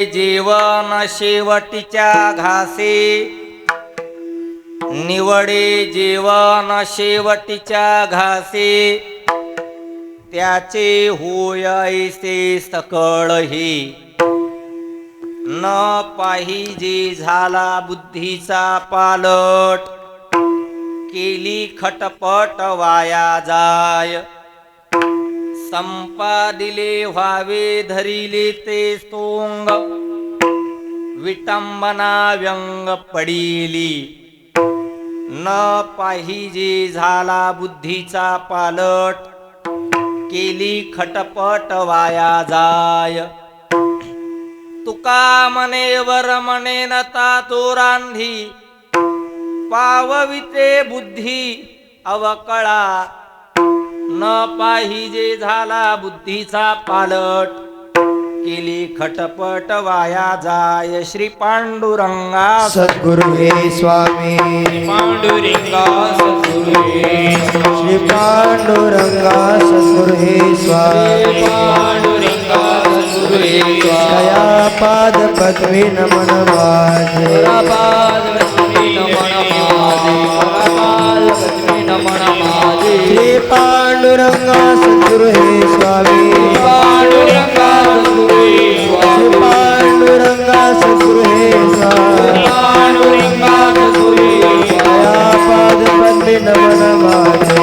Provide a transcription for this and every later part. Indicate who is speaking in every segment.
Speaker 1: जीवन शेवटीच्या घासे, निवडे जीवन शेवटीच्या घासे, त्याचे होय ऐसे सकळही, न पाहिजे झाला बुद्धीचा पालट, केली खटपट वाया जाय, संपादिले व्हावे धरिले ते सोंग, विटंबना व्यंग पडिली, न पाहिजे झाला बुद्धीचा पालट, केली खटपट वाया जाय. तुका मने वर मने नता तो रांधी, पावविते बुद्धी अवकळा, न पाहिजे झाला बुद्धीचा पालट, केली खटपट वाया जाय. श्री पांडुरंगा
Speaker 2: सद्गुरु हे स्वामी,
Speaker 1: पांडुरंगा सद्गुरु हे
Speaker 2: श्री पांडुरंगा सद्गुरु हे स्वामी,
Speaker 1: पांडुरंगा सद्गुरु हे
Speaker 2: दया पाद पद्मी नमन माझे,
Speaker 1: पाद पद्मी नमन माझे, पाद पद्मी नमन माझे.
Speaker 2: श्री पांडुरंगा सद्गुरु हे स्वामी,
Speaker 1: पांडुरंगा सद्गुरु हे
Speaker 2: श्री पांडुरंगा सद्गुरु हे स्वामी,
Speaker 1: पांडुरंगा सद्गुरु हे
Speaker 2: दया पाद पद्मी नमन माझे.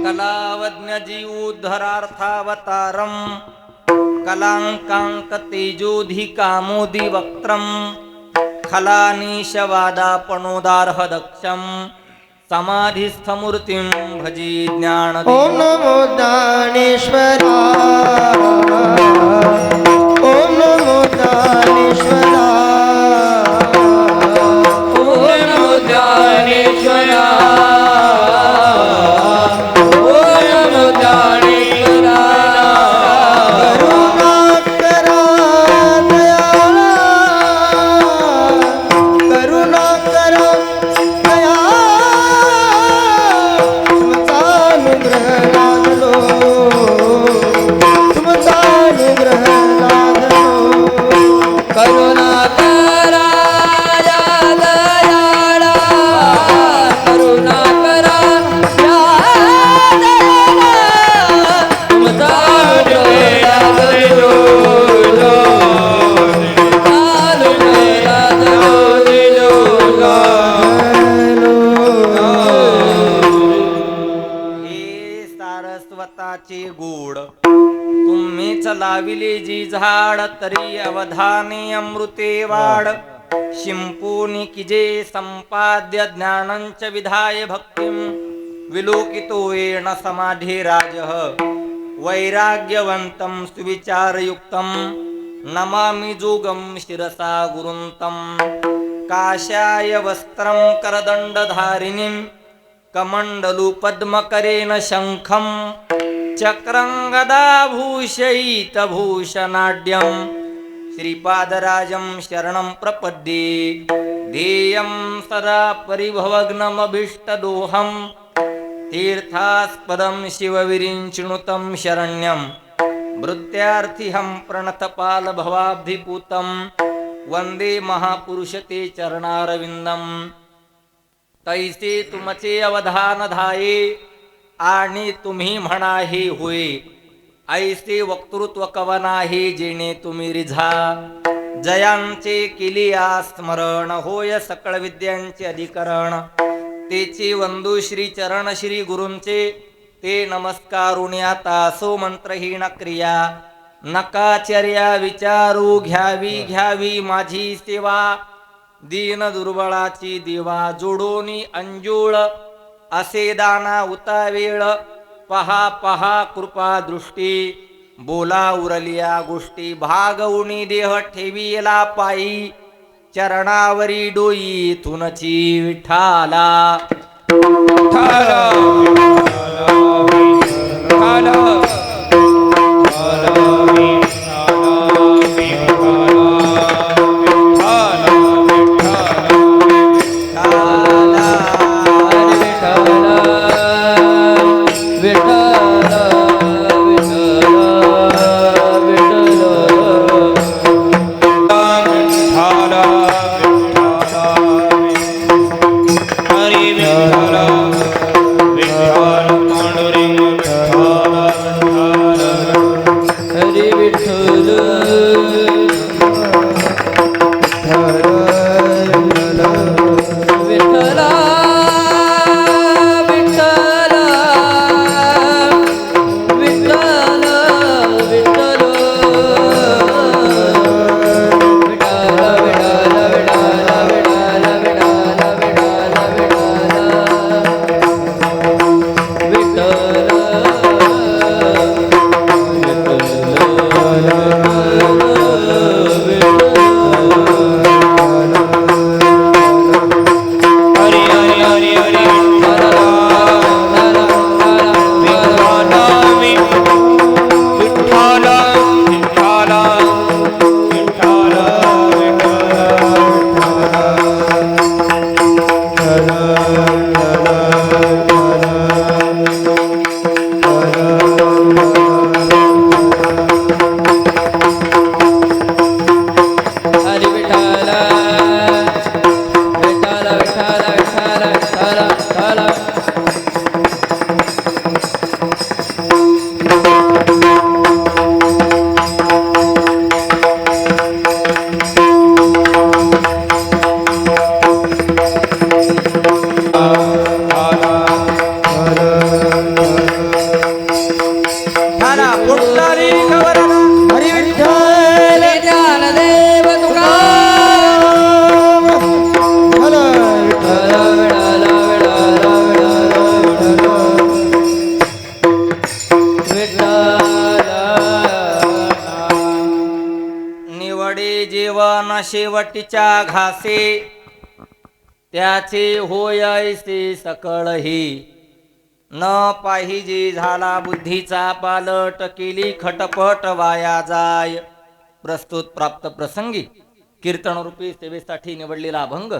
Speaker 1: कलावज्ञ जीवोद्धरार्थावतारम, कलांकांक तेजोधिकामोदि वक्त्रम, खलानीशवादापणोदार्ह दक्षम, समाधिस्थमूर्तिं भजी ज्ञान.
Speaker 2: ओम नमो ज्ञानेश्वरा, ओम नमो ज्ञानेश्वरा,
Speaker 1: ओम नमो ज्ञानेश्वरा, गोड तुम्हीच लाविले जी झाड, तरी अवधाने अमृते वाढ, शिंपूनी किजे संपाद्य ज्ञानंच विधाय भक्तिं, विलोकितो येन समाधी राजः, वैराग्यवंतं सुविचारयुक्तं, नमामि जोगं शिरसा गुरुन्तं. काशाय वस्त्रं करदण्डधारिणीं, कमण्डलु पद्मकरेण शङ्खं, चक्रं गदाभूषयितभूषणाढ्यं, श्रीपादराजं शरणं प्रपद्ये. ध्येयं सदा परिभवग्नमभीष्टदोहं, तीर्थास्पदं शिवविरिञ्चिनुतं शरण्यं, मृत्यार्थिहं प्रणतपालभवाब्धिपूतं, वन्दे महापुरुषते चरणारविन्दं. तैसे तुमचे अवधान धाये, आणि तुम्ही म्हणा हे होय, ऐसे वक्तृत्व कवना हे जेणे तुम्ही रिझा. जयांचे केली स्मरण, होय सकळ विद्यांचे अधिकरण, तेचे वंदू श्री चरण श्री गुरूंचे, ते नमस्कारुणी आता सो मंत्रहीन क्रिया. नकाचर्या विचारू घ्यावी घ्यावी माझी सेवा, दीन दुर्बळाची देवा जोडोनी अंजुळ, असे दाना उतावेळ, पहा पहा कृपा दृष्टी, बोला उरलिया गोष्टी, भागवणी देह ठेवीला पायी, चरणावरी डोई तुनची विठाला. विठ्ठल शेवटीच्या घासे त्याचे होय ऐसे सकळही न पाहिजे झाला बुद्धीचा पालट केली खटपट वाया जाय. प्रस्तुत प्राप्त प्रसंगी कीर्तनरूपी सेवेसाठी निवडलेला अभंग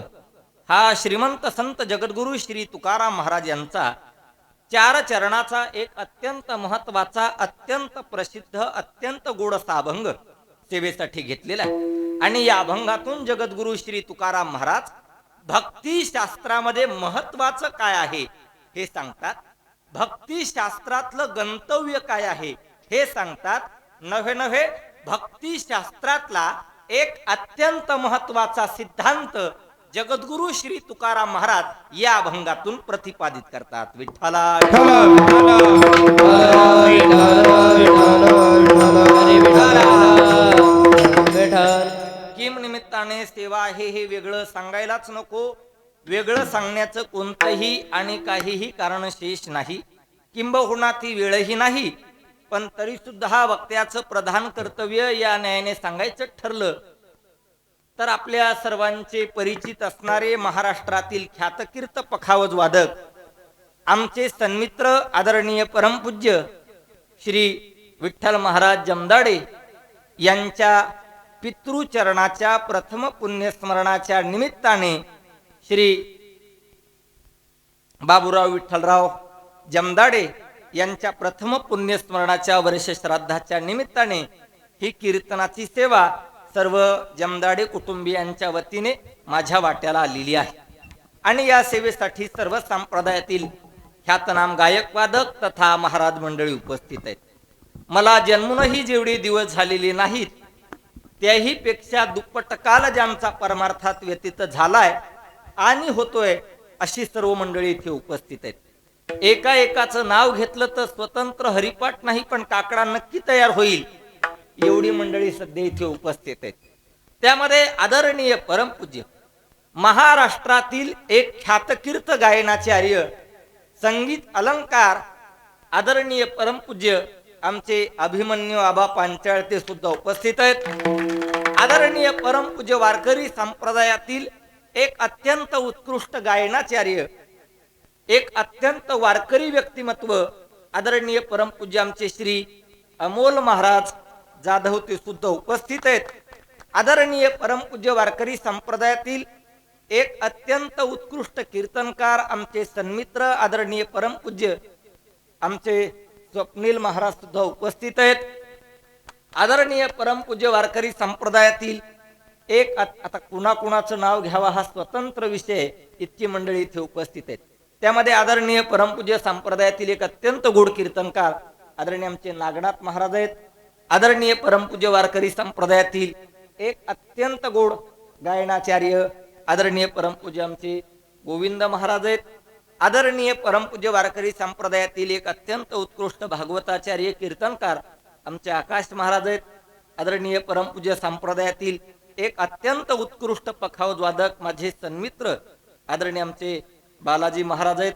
Speaker 1: हा श्रीमंत संत जगद्गुरु श्री तुकाराम महाराज यांचा 4 चरणाचा एक अत्यंत महत्वाचा, अत्यंत प्रसिद्ध, अत्यंत गोड असा अभंग सेवेसाठी घेतलेला आहे. आणि या अभंगातून जगद्गुरु श्री तुकाराम महाराज भक्ती शास्त्रामध्ये महत्वाचं काय आहे हे सांगतात. भक्ती शास्त्रातलं गंतव्य काय आहे हे सांगतात. नव्हे भक्ती शास्त्रातला एक अत्यंत महत्वाचा सिद्धांत जगद्गुरु श्री तुकाराम महाराज या अभंगातून प्रतिपादित करतात. विठ्ठला किम निमित्ताने सेवा आहे हे वेगळं सांगायलाच नको. वेगळं सांगण्याचं कोणतंही आणि काहीही कारण शेष नाही, किंबहुना ती वेळही नाही. पण तरी सुद्धा वक्त्याचं प्रधान कर्तव्य या न्यायाने सांगायचं ठरलं तर आपल्या सर्वांचे परिचित असणारे महाराष्ट्रातील ख्यातकीर्त पखावज वादक आमचे सन्मित्र आदरणीय परमपूज्य श्री विठ्ठल महाराज जमदाडे यांच्या पितृचरणाच्या प्रथम पुण्यस्मरणाच्या निमित्ताने श्री बाबूराव विठ्ठलराव जमदाडे यांच्या प्रथम पुण्यस्मरणाच्या वर्ष श्राद्धाच्या निमित्ताने ही कीर्तनाची सेवा सर्व जमदाडे कुटुंबियांच्या वतीने माझ्या वाट्याला आलेली आहे. आणि या सेवेसाठी सर्व संप्रदायातील ख्यातनाम गायक वादक तथा महाराज मंडळी उपस्थित आहेत. मला जन्मूनही जेवढे दिवस झालेले नाहीत त्याही पेक्षा दुप्पट काल ज्यांचा परमार्थात व्यतीत झालाय आणि होतोय अशी सर्व मंडळी इथे उपस्थित आहेत. एकाचं नाव घेतलं तर स्वतंत्र हरिपाठ नाही पण काकडा नक्की तयार होईल एवढी मंडळी सध्या इथे उपस्थित आहेत. त्यामध्ये आदरणीय परमपूज्य महाराष्ट्रातील एक ख्यातकीर्त गायनाचार्य, संगीत अलंकार आदरणीय परमपूज्य आमचे अभिमन्यू आबा पांचाळ ते सुद्धा उपस्थित आहेत. आदरणीय परमपूज्य वारकरी संप्रदायातील एक अत्यंत उत्कृष्ट गायनाचार्य, एक अत्यंत वारकरी व्यक्तिमत्व आदरणीय परमपूज्य आमचे श्री अमोल महाराज जाधव ते सुद्धा उपस्थित आहेत. आदरणीय परमपूज्य वारकरी संप्रदायातील एक अत्यंत उत्कृष्ट कीर्तनकार आमचे सन्मित्र आदरणीय परमपूज्य आमचे स्वप्नील महाराज सुद्धा उपस्थित आहेत. आदरणीय परमपूज्य वारकरी संप्रदायातील एक आता कुणाकुणाचं नाव घ्यावा हा स्वतंत्र विषय, इतकी मंडळी इथे उपस्थित आहेत. त्यामध्ये आदरणीय परमपूज्य संप्रदायातील एक अत्यंत गोड कीर्तनकार आदरणीय आमचे नागनाथ महाराज आहेत. आदरणीय परमपूज्य वारकरी संप्रदायातील एक अत्यंत गोड गायनाचार्य आदरणीय परमपूज्य आमचे गोविंद महाराज आहेत. आदरणीय परमपूज्य वारकरी संप्रदायातील एक अत्यंत उत्कृष्ट भागवताचार्य कीर्तनकार आमचे आकाश महाराज आहेत. आदरणीय परमपूज्य संप्रदायातील एक अत्यंत उत्कृष्ट पखावज वादक माझे सन्मित्र आदरणीय आमचे बालाजी महाराज आहेत.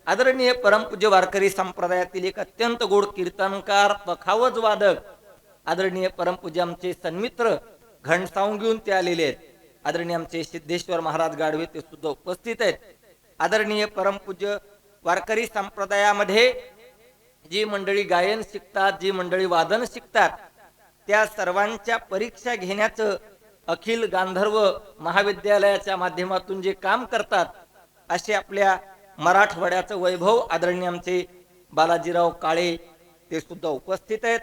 Speaker 1: आदरणीय परमपूज्य वारकरी संप्रदायातील एक अत्यंत गोड कीर्तनकार पखावज वादक आदरणीय परमपूज्य आमचे सन्मित्र घनसावून घेऊन ते आलेले आहेत. आदरणीय आमचे सिद्धेश्वर महाराज गाडवे ते सुद्धा उपस्थित आहेत. आदरणीय परमपूज्य वारकरी संप्रदायामध्ये जी मंडळी गायन शिकतात, जी मंडळी वादन शिकतात, त्या सर्वांच्या परीक्षा घेण्याचं अखिल गांधर्व महाविद्यालयाच्या माध्यमातून जे काम करतात, असे आपल्या मराठवाड्याचं वैभव आदरणीय आमचे बालाजीराव काळे ते सुद्धा उपस्थित आहेत.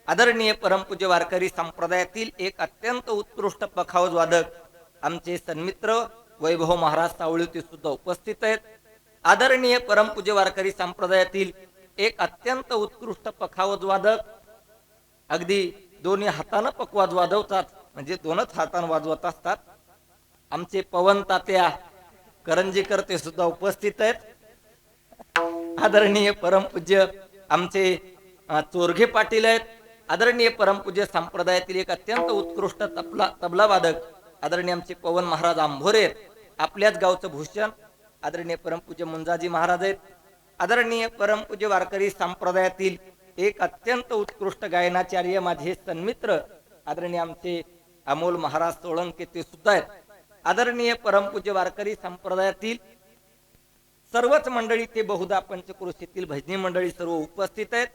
Speaker 1: आदरणीय परमपूज्य वारकरी संप्रदायातील एक अत्यंत उत्कृष्ट पखावज वादक आमचे सन्मित्र वैभव महाराज सावळी ते सुद्धा उपस्थित आहेत. आदरणीय परमपूज्य वारकरी संप्रदायातील एक अत्यंत उत्कृष्ट पखावज वादक अगदी दोन्ही हातानं पखवाज वाजवतात, म्हणजे दोनच हातानं वाजवत असतात, आमचे पवन तात्या करंजीकर ते सुद्धा उपस्थित आहेत. आदरणीय परमपूज्य आमचे चोरघे पाटील आहेत. आदरणीय परमपूज्य संप्रदायातील एक अत्यंत उत्कृष्ट तबला वादक आदरणीय आमचे पवन महाराज आंभोरे आहेत. आपल्याच गावचं भूषण आदरणीय परमपूज्य मुंजाजी महाराज आहेत. आदरणीय परमपूज्य वारकरी संप्रदायातील एक अत्यंत उत्कृष्ट गायनाचार्य माझे सन्मित्र आदरणीय आमचे अमोल महाराज सोळंके ते सुद्धा आहेत. आदरणीय परमपूज्य वारकरी संप्रदायातील सर्वच मंडळी ते बहुधा पंचक्रोशीतील भजनी मंडळी सर्व उपस्थित आहेत.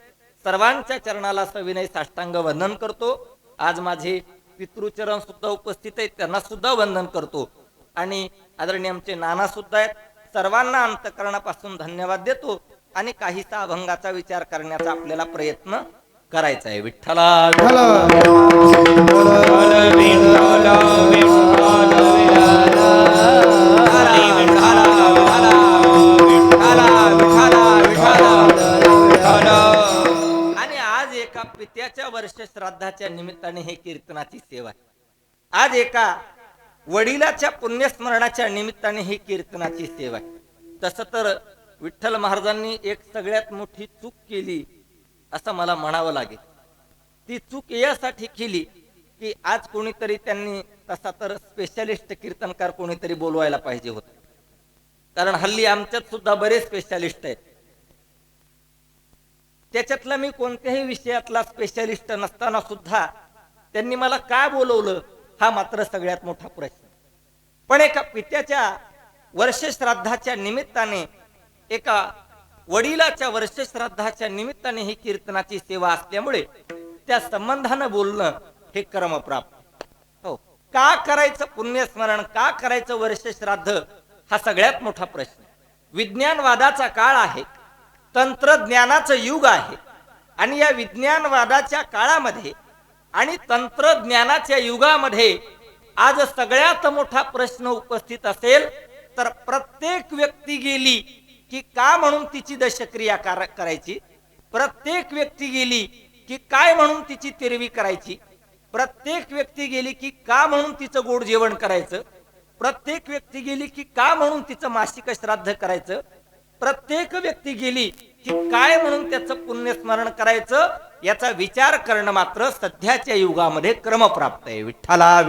Speaker 1: सर्वांच्या चरणाला सविनय साष्टांग वंदन करतो. आज माझे पितृचरण सुद्धा उपस्थित आहेत, त्यांना सुद्धा वंदन करतो. आणि आदरणीय आमचे नाना सुद्धा आहेत. सर्वांना अंतःकरणापासून धन्यवाद देतो आणि काहीसा अभंगाचा विचार करण्याचा आपल्याला प्रयत्न करायचा आहे. विठ्ठला आणि आज एका पित्याच्या वर्ष श्राद्धाच्या निमित्ताने हे कीर्तनाची सेवा आहे. आज एका वडिलाच्या पुण्यस्मरणाच्या निमित्ताने ही कीर्तनाची सेवा आहे. तसं तर विठ्ठल महाराजांनी एक सगळ्यात मोठी चूक केली असं मला म्हणावं लागेल. ती चूक यासाठी केली की आज कोणीतरी त्यांनी तसा तर स्पेशालिस्ट कीर्तनकार कोणीतरी बोलवायला पाहिजे होतं. कारण हल्ली आमच्यात सुद्धा बरेच स्पेशालिस्ट आहेत. त्याच्यातला मी कोणत्याही विषयातला स्पेशालिस्ट नसताना सुद्धा त्यांनी मला काय बोलवलं हा मात्र सगळ्यात मोठा प्रश्न. पण एका पित्याच्या वर्ष श्राद्धाच्या निमित्ताने, एका वडिलाच्या वर्ष श्राद्धाच्या निमित्ताने ही कीर्तनाची सेवा असल्यामुळे त्या संबंधानं बोलणं हे कर्मप्राप्त. हो, का करायचं पुण्यस्मरण, का करायचं वर्ष श्राद्ध हा सगळ्यात मोठा प्रश्न. विज्ञानवादाचा काळ आहे, तंत्रज्ञानाचं युग आहे आणि या विज्ञानवादाच्या काळामध्ये आणि तंत्रज्ञानाच्या युगामध्ये आज सगळ्यात मोठा प्रश्न उपस्थित असेल तर प्रत्येक व्यक्ती गेली की का म्हणून तिची दशक्रिया करायची, प्रत्येक व्यक्ती गेली की काय म्हणून तिची तेरवी करायची, प्रत्येक व्यक्ती गेली की का म्हणून तिचं गोड जेवण करायचं, प्रत्येक व्यक्ती गेली की का म्हणून तिचं मासिक श्राद्ध करायचं, प्रत्येक व्यक्ती गेली की काय म्हणून त्याचं पुण्यस्मरण करायचं, याचा विचार करणं मात्र सध्याच्या युगामध्ये क्रमप्राप्त आहे. विठ्ठला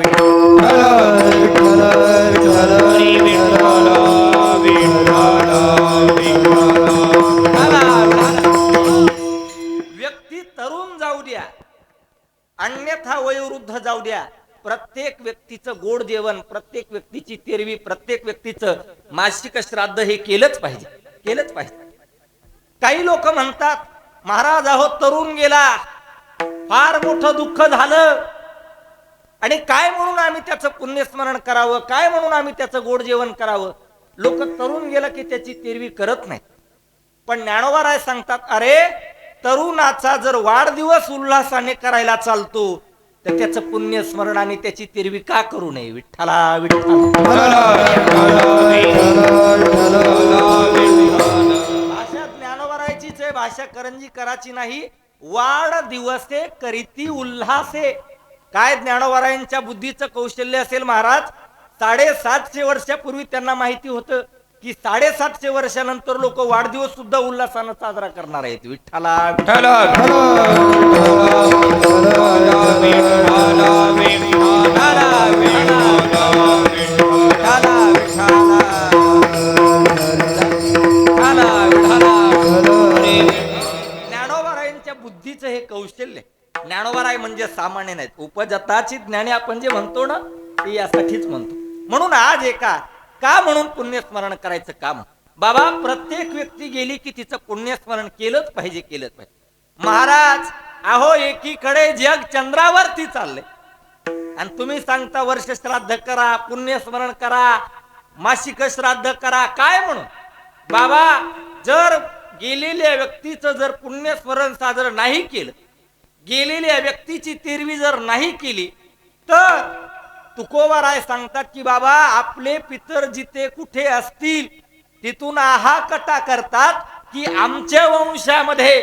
Speaker 1: व्यक्ती तरुण जाऊ द्या, अन्यथा वयोवृद्ध जाऊ द्या, प्रत्येक व्यक्तीचं गोड जेवण, प्रत्येक व्यक्तीची तेरवी, प्रत्येक व्यक्तीचं मासिक श्राद्ध हे केलंच पाहिजे, केलंच पाहिजे. काही लोक म्हणतात महाराज अहो तरुण गेला, फार मोठं दुःख झालं आणि काय म्हणून आम्ही त्याचं पुण्यस्मरण करावं, काय म्हणून आम्ही त्याचं गोड जेवण करावं. लोक तरुण गेलं की त्याची तेरवी करत नाहीत. पण ज्ञानोबा राय सांगतात अरे तरुणाचा जर वाढदिवस उल्हासाने करायला चालतो तर त्याचं पुण्य स्मरण आणि त्याची तिरवी का करू नये? विठ्ठला विठ्ठल. भाषा ज्ञानोबरायचीच आहे, भाषा करंजीकराची नाही. वाढदिवसे करीती उल्हासे. काय ज्ञानोबरायांच्या बुद्धीचं कौशल्य असेल महाराज. 750 वर्षापूर्वी त्यांना माहिती होतं की 750 वर्षानंतर लोक वाढदिवस सुद्धा उल्हासानं साजरा करणार आहेत. विठ्ठला ज्ञानोबरायांच्या बुद्धीचं हे कौशल्य. ज्ञानोबराय म्हणजे सामान्य नाहीत. उपजताची ज्ञानी आपण जे म्हणतो ना ते यासाठीच म्हणतो. म्हणून आज एका का म्हणून पुण्यस्मरण करायचं काम. बाबा प्रत्येक व्यक्ती गेली की तिचं पुण्यस्मरण केलंच पाहिजे, केलंच पाहिजे. महाराज अहो एकीकडे जग चंद्रावरती चाललंय आणि तुम्ही सांगता वर्ष श्राद्ध करा, पुण्यस्मरण करा, मासिक श्राद्ध करा. काय म्हणून? बाबा जर गेलेल्या व्यक्तीचं जर पुण्यस्मरण साजरं नाही केलं, गेलेल्या व्यक्तीची तिरवी जर नाही केली तर तुकोबाराय सांगतात की बाबा आपले पितर जिथे कुठे असतील तिथून आहाकटा करतात की आमच्या वंशामध्ये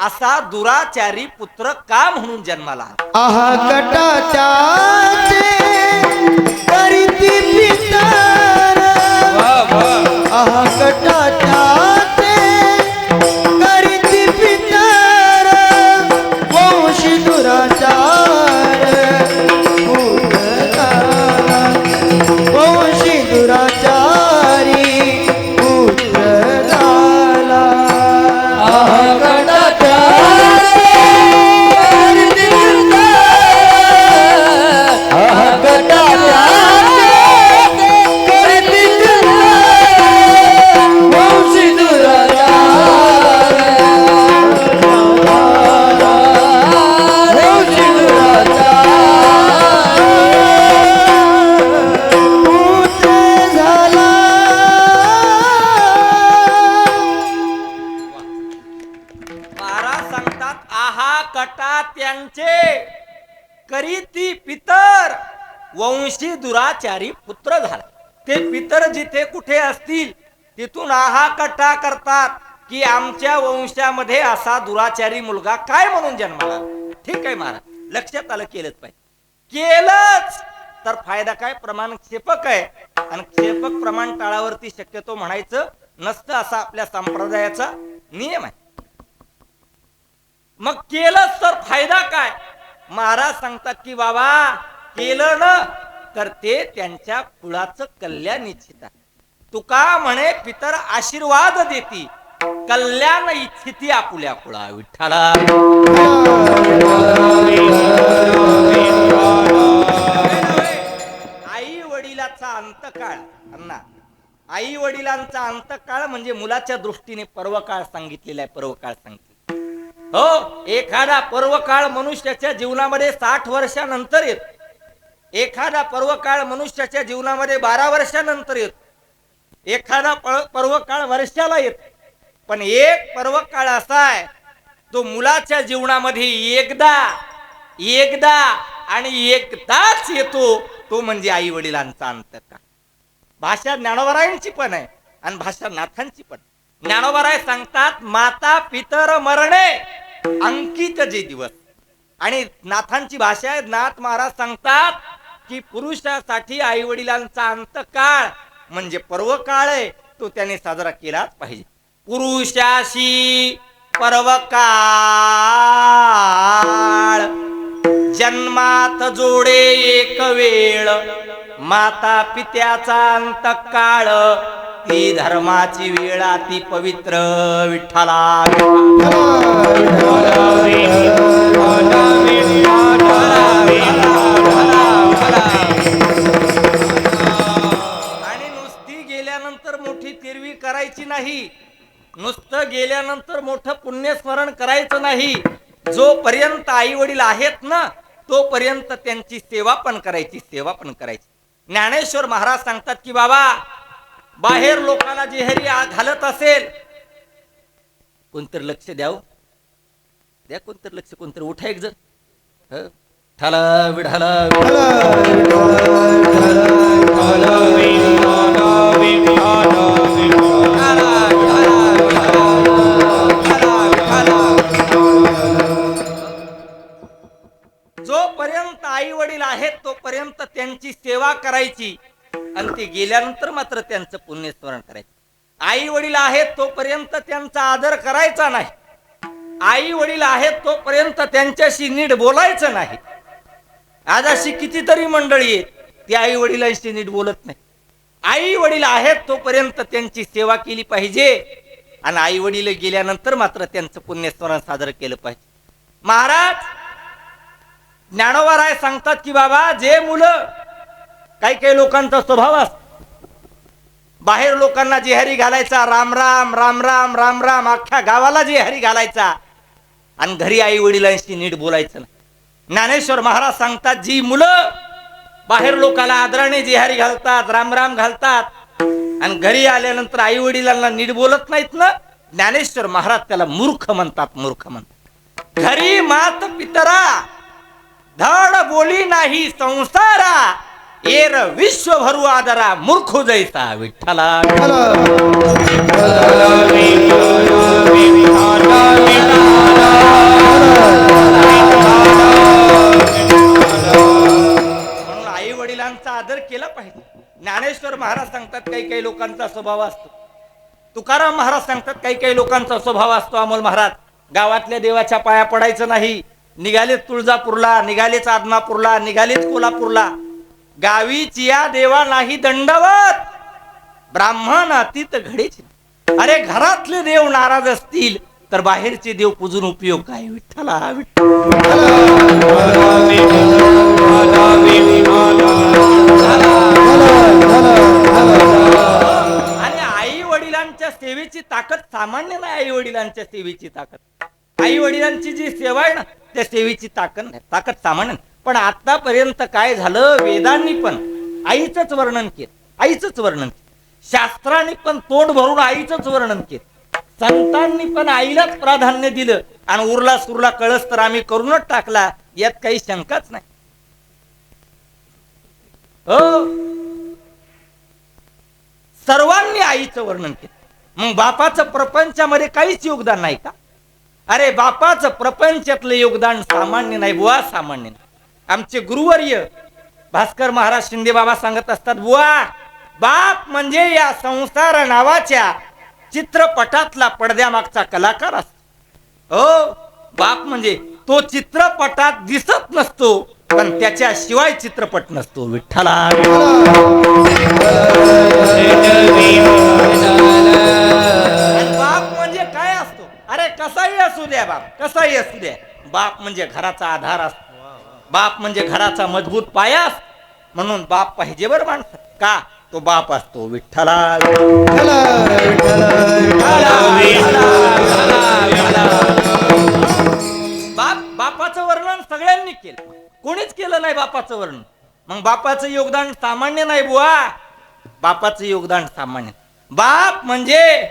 Speaker 1: असा दुराचारी पुत्र का म्हणून जन्माला आला.
Speaker 2: आहाकटाच्या करीती पितर, आहाकटाच्या करीती पितर, वंशी दुराचार वंशी दुराचारी पुत्र झाला. आहाकटाच्या
Speaker 1: करीती पितर वंशी दुराचारी पुत्र झाला. ते पितर जिथे कुठे असतील तिथून आहाकटा करतात की आमच्या वंशामध्ये असा दुराचारी मुलगा काय म्हणून जन्माला. ठीक आहे महाराज, लक्षात आलं, केलंच पाहिजे. केलंच तर फायदा काय? प्रमाण क्षेपक आहे आणि क्षेपक प्रमाण टाळावरती शक्यतो म्हणायचं नसतं असा आपल्या संप्रदायाचा नियम आहे. मग केलंच तर फायदा काय? महाराज सांगतात की बाबा केलं ना तर ते त्यांच्या कुळाचं कल्याण इच्छितात. तुका म्हणे पितर आशीर्वाद देती, कल्याण इच्छिती आपुल्या कुळा. विठ्ठला आई वडिलाचा अंतकाळ. अण्णा आई वडिलांचा अंतकाळ म्हणजे मुलाच्या दृष्टीने पर्वकाळ सांगितलेला आहे. पर्वकाळ सांगितले हो. एखादा पर्वकाळ मनुष्याच्या जीवनामध्ये 60 वर्षानंतर येत. एखादा पर्वकाळ मनुष्याच्या जीवनामध्ये 12 वर्षानंतर येत. एखादा पर्वकाळ वर्षाला येत. पण एक पर्वकाळ असा आहे तो मुलाच्या जीवनामध्ये एकदा आणि एकदाच येतो. तो म्हणजे आई वडिलांचा अंतकाळ. भाषा ज्ञानोबरायांची पण आहे आणि भाषा नाथांची पण. ज्ञानोबराय सांगतात माता पितर मरणे अंकित जे दिवस. आणि नाथांची भाषा आहे. नाथ महाराज सांगतात की पुरुषासाठी आई वडिलांचा अंतकाळ म्हणजे पर्वकाळ आहे, तो त्याने साजरा केलाच पाहिजे. पुरुषाशी पर्वकाळ जन्मात जोडे एक वेळ, माता पित्याचा अंतकाळ ती धर्माची वेळा ती पवित्र. विठ्ठला आणि नुसती गेल्यानंतर मोठी तिरवी करायची नाही. नुसतं गेल्यानंतर मोठं पुण्यस्मरण करायचं नाही. जोपर्यंत आई वडील आहेत ना तोपर्यंत त्यांची सेवा पण करायची, सेवा पण करायची. ज्ञानेश्वर महाराज सांगतात की बाबा बाहेर लोकांना जेहरी घालत असेल कोणतरी लक्ष द्यावं. द्या कोणतरी लक्ष, कोणतरी उठा एक जण. ठाला विढाला जोपर्यंत आई वडील आहेत तोपर्यंत त्यांची सेवा करायची आणि ते गेल्यानंतर मात्र त्यांचं पुण्यस्मरण करायचं. आई वडील आहेत तोपर्यंत त्यांचा आदर करायचा नाही. आई वडील आहेत तोपर्यंत त्यांच्याशी नीट बोलायचं नाही. आज अशी कितीतरी मंडळी आहेत ती आई वडिलांशी नीट बोलत नाही. आई वडील आहेत तोपर्यंत त्यांची सेवा केली पाहिजे आणि आई वडील गेल्यानंतर मात्र त्यांचं पुण्यस्मरण साजरं केलं पाहिजे. महाराज ज्ञानोबा राय सांगतात की बाबा जे मुलं, काही काही लोकांचा स्वभाव असतो बाहेर लोकांना जेहारी घालायचा, राम राम राम राम राम राम, अख्ख्या गावाला जेहारी घालायचा आणि घरी आई वडिलांशी नीट बोलायचं नाही. ज्ञानेश्वर महाराज सांगतात जी मुलं बाहेर लोकाला आदराने जेहारी घालतात, राम राम घालतात आणि घरी आल्यानंतर आई वडिलांना नीट बोलत नाहीत ना, ज्ञानेश्वर महाराज त्याला मूर्ख म्हणतात. मूर्ख म्हणतात. घरी मात पितरा धड बोली नाही संसारा, एर विश्व भरू आदरा मूर्ख जैसा विठ्ठला. म्हणून आई वडिलांचा आदर केला पाहिजे. ज्ञानेश्वर महाराज सांगतात काही काही लोकांचा स्वभाव असतो. तुकाराम महाराज सांगतात काही काही लोकांचा स्वभाव असतो. अमोल महाराज गावातल्या देवाच्या पाया पडायचं नाही, निघालेच तुळजापूरला, निघालेच आदमापूरला, निघालेच कोल्हापूरला. गावीची या देवा नाही दंडवत, ब्राह्मण अतीत घडीच. अरे घरातले देव नाराज असतील तर बाहेरचे देव पूजून उपयोग काय. विठ्ठला आणि आई वडिलांच्या सेवेची ताकद सामान्य नाही. आई वडिलांच्या सेवेची ताकद, आई वडिलांची जी सेवा आहे ना त्या सेवेची ताकद नाही, ताकद सामान्य नाही. पण आतापर्यंत काय झालं, वेदांनी पण आईचंच वर्णन केलं, आईचंच वर्णन केलं. शास्त्रांनी पण तोंड भरून आईचंच वर्णन केलं. संतांनी पण आईलाच प्राधान्य दिलं आणि उरला सुरला कळस तर आम्ही करूनच टाकला, यात काही शंकाच नाही. हो, सर्वांनी आईचं वर्णन केलं. मग बापाचं प्रपंचामध्ये काहीच योगदान नाही का? अरे बापाचं प्रपंचातलं योगदान सामान्य नाही बुवा, सामान्य नाही. आमचे गुरुवर्य भास्कर महाराज शिंदे बाबा सांगत असतात, बुवा बाप म्हणजे या संसार नावाच्या चित्रपटातला पडद्यामागचा कलाकार असतो. हो, बाप म्हणजे तो चित्रपटात दिसत नसतो पण त्याच्याशिवाय चित्रपट नसतो. विठ्ठला बाप म्हणजे काय असतो? अरे कसाही असू द्या बाप, कसाही असू द्या, बाप म्हणजे घराचा आधार असतो. बाप म्हणजे घराचा मजबूत पाया. म्हणून बाप पाहिजे बरं माणसं. का? तो बाप असतो. विठ्ठला बाप, बापाचं वर्णन सगळ्यांनी केलं, कोणीच केलं नाही बापाचं वर्णन. मग बापाचं योगदान सामान्य नाही बुवा, बापाचं योगदान सामान्य. बाप म्हणजे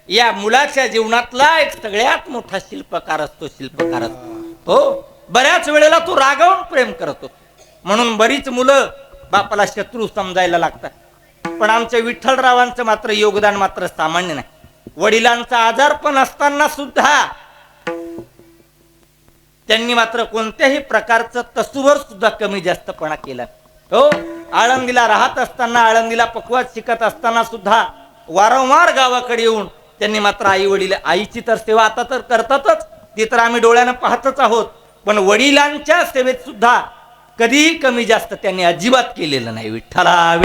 Speaker 1: या मुलाच्या जीवनातला एक सगळ्यात मोठा शिल्पकार असतो, शिल्पकार असतो. हो, बऱ्याच वेळेला तो रागावून प्रेम करतो. म्हणून बरीच मुलं बापाला शत्रू समजायला लागतात. पण आमच्या विठ्ठलरावांचं मात्र योगदान मात्र सामान्य नाही. वडिलांचा आजारपण असताना सुद्धा त्यांनी मात्र कोणत्याही प्रकारचं तसूवर सुद्धा कमी जास्तपणा केला. हो, आळंदीला राहत असताना, आळंदीला पकवास शिकत असताना सुद्धा वारंवार गावाकडे येऊन त्यांनी मात्र आई वडील, आईची तर सेवा आता तर करतातच, ती तर आम्ही डोळ्यानं पाहतच आहोत, पण वडिलांच्या सेवेत सुद्धा कधीही कमी जास्त त्यांनी अजिबात केलेलं नाही. विठ्ठला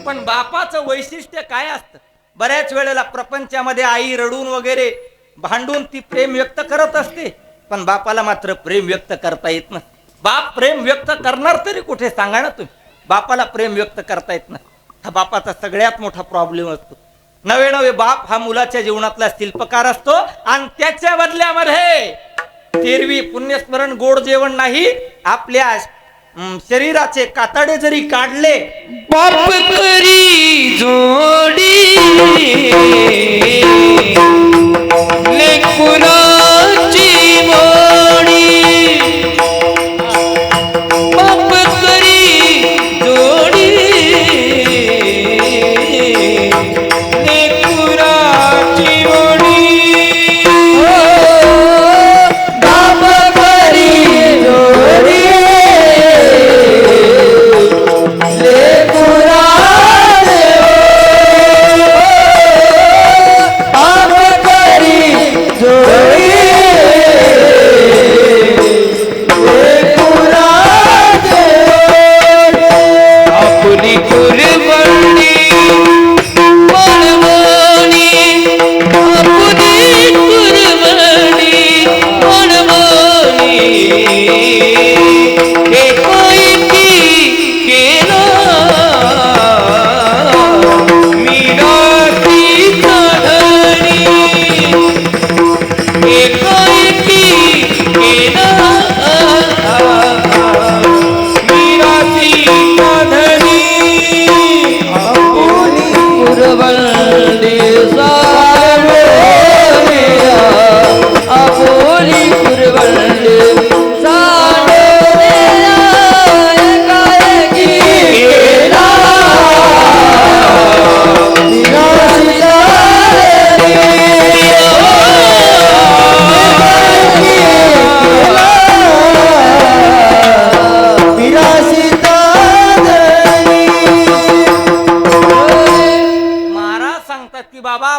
Speaker 1: पण बापाचं वैशिष्ट्य काय असतं? बऱ्याच वेळेला प्रपंचामध्ये आई रडून वगैरे भांडून ती प्रेम व्यक्त करत असते, पण बापाला मात्र प्रेम व्यक्त करता येत नाही. बाप प्रेम व्यक्त करणार तरी कुठे, सांगा ना तुम्ही. बापाला प्रेम व्यक्त करता येत नाही. हा बापाचा सगळ्यात मोठा प्रॉब्लेम असतो. नवे नवे बाप हा मुलाच्या जीवनातला शिल्पकार असतो आणि त्याच्या बदल्यामध्ये तेरवी पुण्यस्मरण गोड जेवण नाही, आपल्या शरीराचे कातडे जरी काढले,
Speaker 2: बाप करी जोडी लेकराची मोडी, बाप करी जोडी लेकराची मोडी, बाप करी जोडी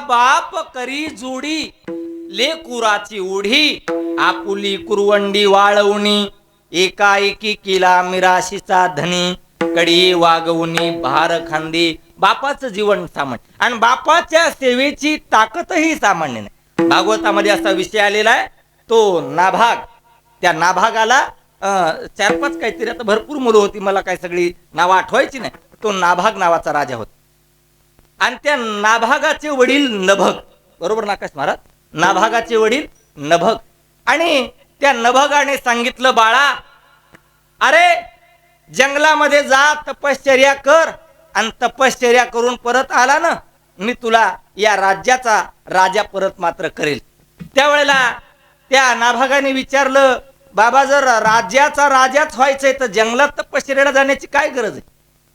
Speaker 1: बाप करी जोडी लेकुराची ओढी, आपुली कुरवंडी वाळवणी, एकाएकी केला मिराशीचा धनी, कडी वागवणी भार खांदी, बापाचं जीवन सामान्य आणि बापाच्या सेवेची ताकदही सामान्य नाही. भागवतामध्ये असा विषय आलेला आहे, तो नाभाग. त्या नाभागाला 4-5 काहीतरी, आता भरपूर मुलं होती, मला काही सगळी नावं आठवायची नाही. तो नाभाग नावाचा राजा होता आणि त्या नाभागाचे वडील नभग, बरोबर नाकाश महाराज, नाभागाचे वडील नभग. आणि त्या नभगाने सांगितलं, बाळा अरे जंगलामध्ये जा, तपश्चर्या कर आणि तपश्चर्या करून परत आला ना, मी तुला या राज्याचा राजा परत मात्र करेल. त्यावेळेला त्या नाभागाने विचारलं, बाबा जर राज्याचा राजाच व्हायचंय तर जंगलात तपश्चर्याला जाण्याची काय गरज आहे?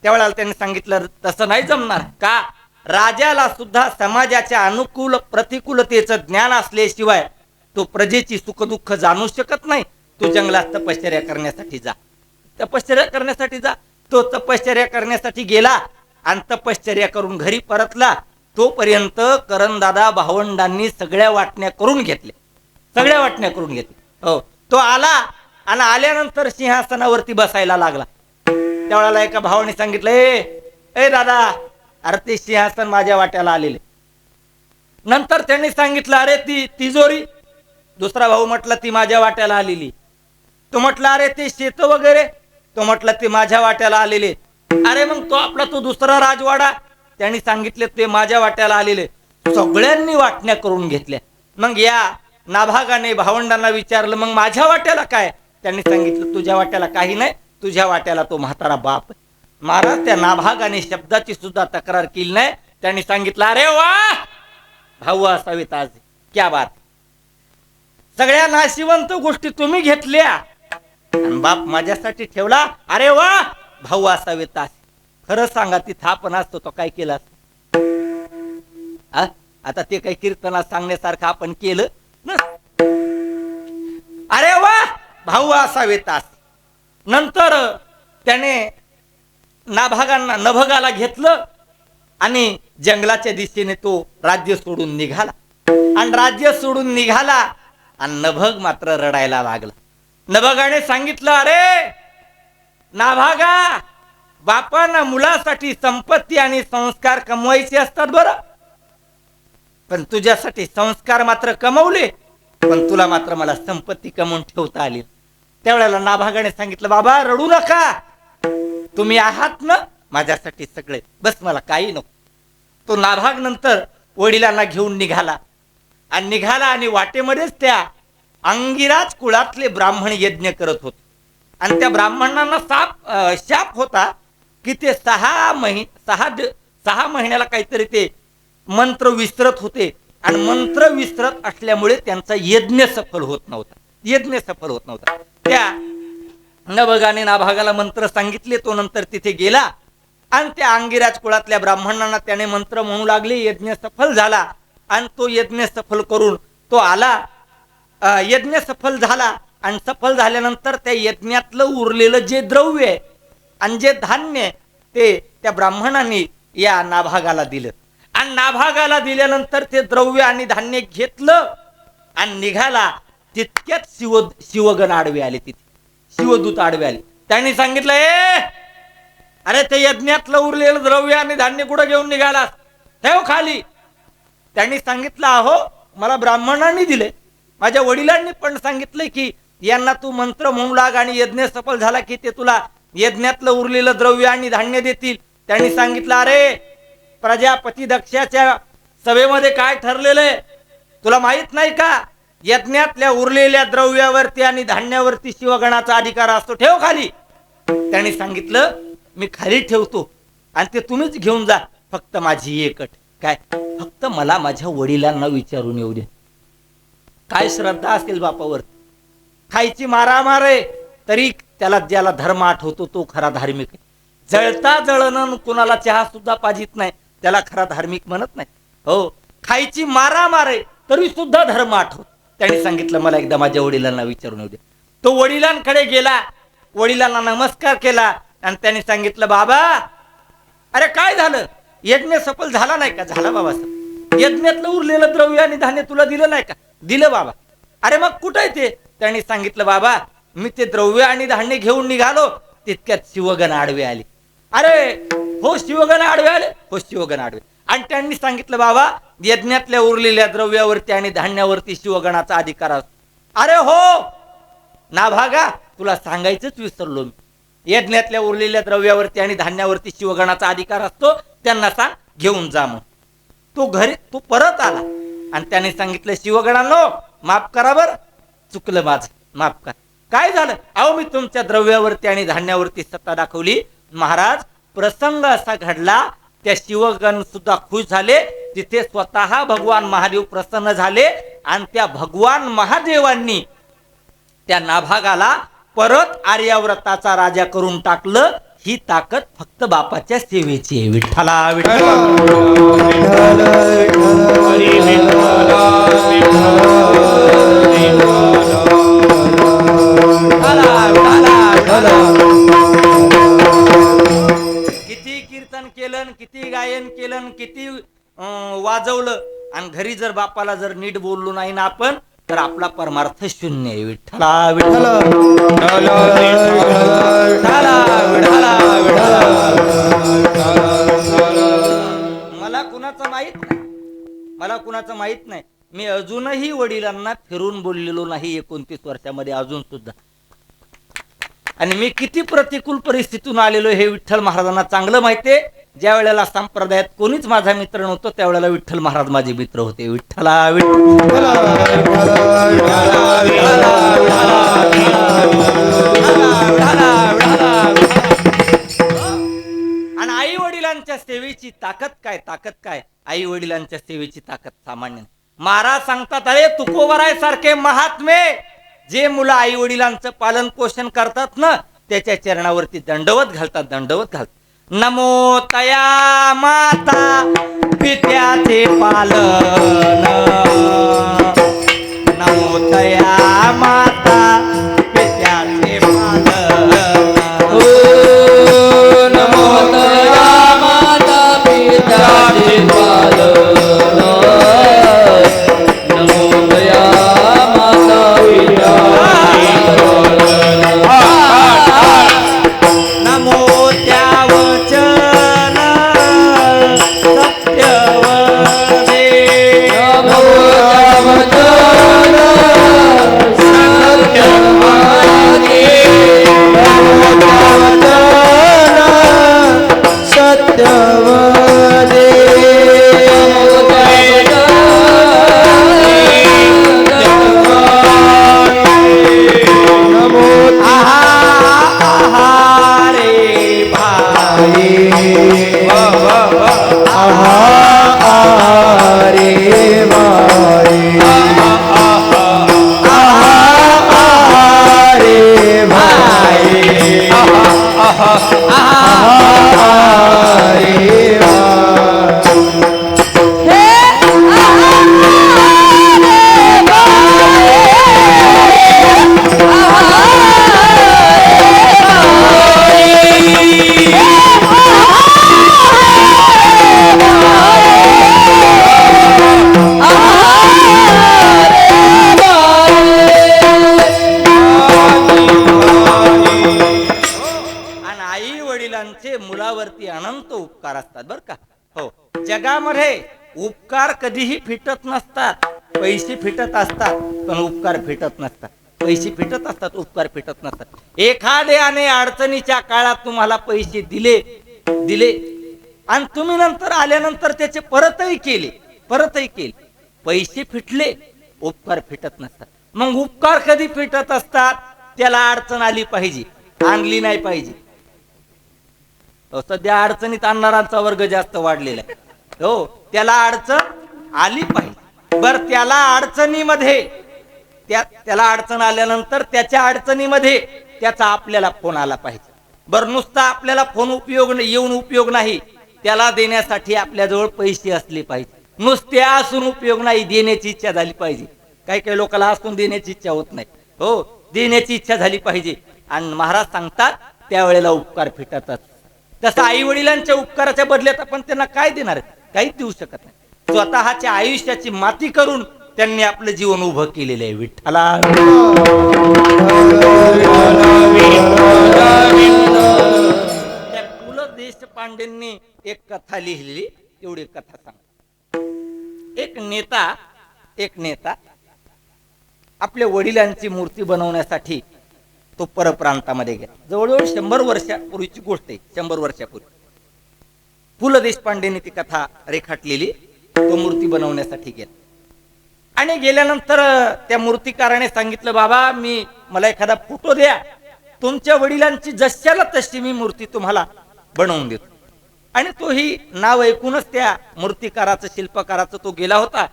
Speaker 1: त्यावेळेला त्यांनी सांगितलं, तसं नाही जमणार. का? राजाला सुद्धा समाजाच्या अनुकूल प्रतिकूलतेचं ज्ञान असल्याशिवाय तो प्रजेची सुखदुःख जाणू शकत नाही. तू जंगलात तपश्चर्या करण्यासाठी जा, तपश्चर्या करण्यासाठी जा. तो तपश्चर्या करण्यासाठी गेला आणि तपश्चर्या करून घरी परतला. तोपर्यंत करंदादा भावंडांनी सगळ्या वाटण्या करून घेतल्या, सगळ्या वाटण्या करून घेतल्या. हो, तो आला आणि आल्यानंतर सिंहासनावरती बसायला लागला. त्यावेळेला एका भावाने सांगितलं, ए दादा, अरे ते सिंहासन माझ्या वाट्याला आलेले. नंतर त्यांनी सांगितलं, अरे ती तिजोरी. दुसरा भाऊ म्हटलं, ती माझ्या वाट्याला आलेली. तो म्हटलं, अरे ते शेत वगैरे. तो म्हटलं, ते माझ्या वाट्याला आलेले. अरे मग तो आपला तो दुसरा राजवाडा. त्यांनी सांगितले, ते माझ्या वाट्याला आलेले. सगळ्यांनी वाटण्या करून घेतल्या. मग या नाभागाने भावंडांना विचारलं, मग माझ्या वाट्याला काय? त्यांनी सांगितलं, तुझ्या वाट्याला काही नाही, तुझ्या वाट्याला तो म्हातारा बाप. महाराज, त्या नाभागाने शब्दाची सुद्धा तक्रार केली नाही. त्यांनी सांगितलं, अरे वा, भाऊ असावेत आज, क्या बात. सगळ्या नाशिवंत गोष्टी तुम्ही घेतल्या आणि बाप माझ्यासाठी ठेवला. अरे वा, भाऊ असावेत आज. खरं सांगा, ती थापण असतो तो काय केला? आता ते काही कीर्तनात सांगण्यासारखं आपण केलं ना. अरे वा, भाऊ असावेत आज. नंतर त्याने नभगाला घेतलं आणि जंगलाच्या दिशेने तो राज्य सोडून निघाला. आणि राज्य सोडून निघाला आणि नभग मात्र रडायला लागला. नभगाने सांगितलं, अरे नाभागा, बापांना मुलासाठी संपत्ती आणि संस्कार कमवायचे असतात बरं, पण तुझ्यासाठी संस्कार मात्र कमवले, पण तुला मात्र मला संपत्ती कमवून ठेवता आली. त्यावेळेला नाभागाने सांगितलं, बाबा रडू नका, तुम्ही आहात ना माझ्यासाठी सगळे, बस मला काही नको. तो नाभाग नंतर वडिलांना घेऊन निघाला आणि वाटेमध्येच त्या अंगिराज कुळातले ब्राह्मण यज्ञ करत होते. आणि त्या ब्राह्मणांना शाप होता की ते 6 महिन्याला काहीतरी ते मंत्र विसरत होते आणि मंत्र विसरत असल्यामुळे त्यांचा यज्ञ सफल होत नव्हता. त्या नभगाने नाभागाला मंत्र सांगितले. तो नंतर तिथे गेला आणि त्या अंगिराज कुळातल्या ब्राह्मणांना त्याने मंत्र म्हणू लागले. यज्ञ सफल झाला आणि तो यज्ञ सफल करून तो आला. यज्ञ सफल झाला आणि सफल झाल्यानंतर त्या यज्ञातलं उरलेलं जे द्रव्य आहे आणि जे धान्य आहे ते त्या ब्राह्मणांनी या नाभागाला दिलं. आणि नाभागाला दिल्यानंतर ते द्रव्य आणि धान्य घेतलं आणि निघाला. तितक्यात शिवगण आडवे आले. तिथे शिवदूत आडवे आले. त्यांनी सांगितलं, अरे ते यज्ञातलं उरलेलं द्रव्य आणि धान्य कुठं घेऊन निघालास? ठेव खाली. त्यांनी सांगितलं, अहो मला ब्राह्मणांनी दिले, माझ्या वडिलांनी पण सांगितलंय की यांना तू मंत्र म्हणू लाग आणि यज्ञ सफल झाला की ते तुला यज्ञातलं उरलेलं द्रव्य आणि धान्य देतील. त्यांनी सांगितलं, अरे प्रजापती दक्षाच्या सभेमध्ये काय ठरलेलं आहे तुला माहित नाही का? यज्ञातल्या उरलेल्या द्रव्यावरती आणि धान्यावरती शिवगणाचा अधिकार असतो. ठेव खाली. त्यांनी सांगितलं, मी खाली ठेवतो आणि ते तुम्हीच घेऊन जा. फक्त माझी एक अट. काय? फक्त मला माझ्या वडिलांना विचारून येऊ दे. काय श्रद्धा असेल बापावर. खायची मारामार आहे तरी त्याला ज्याला धर्म आठवतो तो खरा धार्मिक आहे. जळता जळण कुणाला चहा सुद्धा पाजित नाही त्याला खरा धार्मिक म्हणत नाही. हो, खायची मारामार आहे तरी सुद्धा धर्म आठवतो. त्यांनी सांगितलं, मला एकदा माझ्या वडिलांना विचारून येऊ दे. तो वडिलांकडे गेला, वडिलांना नमस्कार केला आणि त्यांनी सांगितलं, बाबा अरे काय झालं? यज्ञ सफल झाला नाही का? झाला बाबा. यज्ञातलं उरलेलं द्रव्य आणि धान्य तुला दिलं नाही का? दिलं बाबा. अरे मग कुठं आहे ते? त्यांनी सांगितलं, बाबा मी ते द्रव्य आणि धान्य घेऊन निघालो तितक्यात शिवगण आडवे आले. अरे हो, शिवगण आडवे आले. हो, शिवगण आडवे. आणि त्यांनी सांगितलं, बाबा यज्ञातल्या उरलेल्या द्रव्यावरती आणि धान्यावरती शिवगणाचा अधिकार असतो. अरे हो नाभागा, तुला सांगायचंच विसरलो मी. यज्ञातल्या उरलेल्या द्रव्यावरती आणि धान्यावरती शिवगणाचा अधिकार असतो. त्यांना सांग घेऊन जा. मग तो परत आला आणि त्याने सांगितलं, शिवगणांनो माफ करा बरं, चुकलं माझं, माफ करा. काय झालं? अहो मी तुमच्या द्रव्यावरती आणि धान्यावरती सत्ता दाखवली. महाराज प्रसंग असा घडला, त्या शिवगण सुद्धा खुश झाले. तिथे स्वतः भगवान महादेव प्रसन्न झाले आणि त्या भगवान महादेवांनी त्या नाभागाला परत आर्याव्रताचा राजा करून टाकलं. ही ताकद फक्त बापाच्या सेवेची आहे. विठ्ठला विठ्ठला. किती कीर्तन केलं, किती गायन केलं, किती वाजवलं आणि घरी जर बापाला जर नीट बोललो नाही ना आपण, तर आपला परमार्थ शून्य आहे. विठ्ठला विठ्ठला. मला कुणाचं माहित नाही. मी अजूनही वडिलांना फिरून बोललेलो नाही 29 वर्षामध्ये, अजून सुद्धा. आणि मी किती प्रतिकूल परिस्थितीतून आलेलो हे विठ्ठल महाराजांना चांगलं माहितीये. ज्या वेळेला संप्रदायात कोणीच माझा मित्र नव्हतं त्यावेळेला विठ्ठल महाराज माझे मित्र होते. विठ्ठला आणि आई वडिलांच्या सेवेची ताकद काय? आई वडिलांच्या सेवेची ताकद सामान्य नाही. महाराज सांगतात, अरे तुकोबराय सारखे महात्मे जे मुलं आई वडिलांचं पालन पोषण करतात ना त्याच्या चरणावरती दंडवत घालतात. नमो तया माता पित्याचे पालन, नमो तया माता पित्याचे पालन.
Speaker 2: नमो तया माता पित्याचे पालन, नमो तया माता पित्याचे पालन.
Speaker 1: नमो त्या वचन सत्यवदे,
Speaker 2: नमो त्या वचन रे मारे रे मारे
Speaker 1: आणि आई वडिलांचे मुलावरती अनंत उपकार असतात बर का. हो, जगामध्ये उपकार कधीही फिटत नसतात. पैसे फिटत असतात पण उपकार फिटत नसतात. पैसे फिटत असतात, उपकार फिटत नसतात. एखाद्याने अडचणीच्या काळात तुम्हाला पैसे दिले आणि तुम्ही नंतर आल्यानंतर त्याचे परतही केले. पैसे फिटले, उपकार फिटत नसतात. मग उपकार कधी फिटत असतात? त्याला अडचण आली पाहिजे, आणली नाही पाहिजे. सध्या अडचणीत आणणारांचा वर्ग जास्त वाढलेला आहे. हो, त्याला अडचण आली पाहिजे. बर, त्याला अडचणीमध्ये त्याला अडचण आल्यानंतर त्याच्या अडचणीमध्ये त्याचा आपल्याला फोन आला पाहिजे. बर, नुसता आपल्याला फोन येऊन उपयोग नाही, त्याला देण्यासाठी आपल्याजवळ पैसे असले पाहिजे. नुसते असून उपयोग नाही, देण्याची इच्छा झाली पाहिजे. काही काही लोकांना असून देण्याची इच्छा होत नाही. हो, देण्याची इच्छा झाली पाहिजे. आणि महाराज सांगतात त्यावेळेला उपकार फिटतात. तसं आई वडिलांच्या उपकाराच्या बदल्यात आपण त्यांना काय देणार? काहीच देऊ शकत नाही. स्वतःच्या आयुष्याची माती करून त्यांनी आपलं जीवन उभं केलेलं आहे. विठ्ठला पु ल देशपांडेंनी एक कथा लिहिलेली, तेवढी कथा सांग. एक नेता आपल्या वडिलांची मूर्ती बनवण्यासाठी तो परप्रांतामध्ये गेला. जवळजवळ 100 वर्षापूर्वीची गोष्ट आहे. 100 वर्षापूर्वी पु ल देशपांडेंनी ती कथा रेखाटलेली. तो मूर्ती बनवण्यासाठी गेला आणि गेल्यानंतर त्या मूर्तिकाराने सांगितलं, बाबा मला एखादा फोटो द्या, तुमच्या वडिलांची जशाला तशी मी मूर्ती तुम्हाला बनवून देतो. आणि तोही नाव ऐकूनच त्या मूर्तिकाराचं, शिल्पकाराचं तो गेला होता.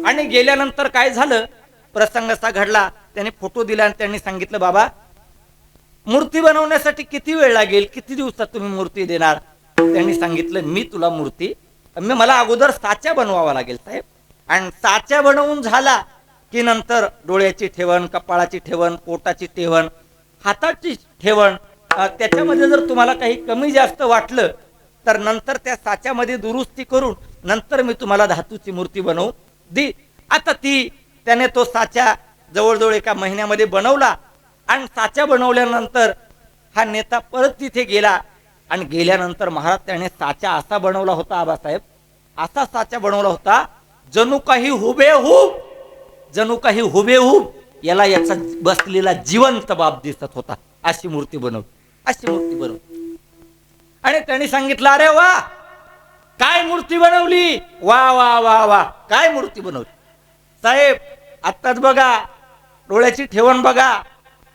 Speaker 1: आणि गेल्यानंतर काय झालं, प्रसंग असा घडला, त्याने फोटो दिला आणि त्यांनी सांगितलं, बाबा मूर्ती बनवण्यासाठी किती वेळ लागेल, किती दिवसात तुम्ही मूर्ती देणार? त्यांनी सांगितलं, मला अगोदर साचा बनवावा लागेल साहेब, आणि साचा बनवून झाला की नंतर डोळ्याची ठेवण, कपाळाची ठेवण, पोटाची ठेवण, हाताची ठेवण, त्याच्यामध्ये जर तुम्हाला काही कमी जास्त वाटलं तर नंतर त्या साच्यामध्ये दुरुस्ती करून नंतर मी तुम्हाला धातूची मूर्ती बनवून दी. आता त्याने तो साचा जवळजवळ 1 महिन्यामध्ये बनवला. आणि साचा बनवल्यानंतर हा नेता परत तिथे गेला. आणि गेल्यानंतर महाराज त्याने साचा असा बनवला होता, आबासाहेब, असा साचा बनवला होता जणू काही हुबेहूब याचा बसलेला जिवंत बाप दिसत होता. अशी मूर्ती बनवली. आणि त्यांनी सांगितलं, अरे वा, काय मूर्ती बनवली, वा वा वा वा, काय मूर्ती बनवली साहेब. आत्ताच बघा, डोळ्याची ठेवण बघा,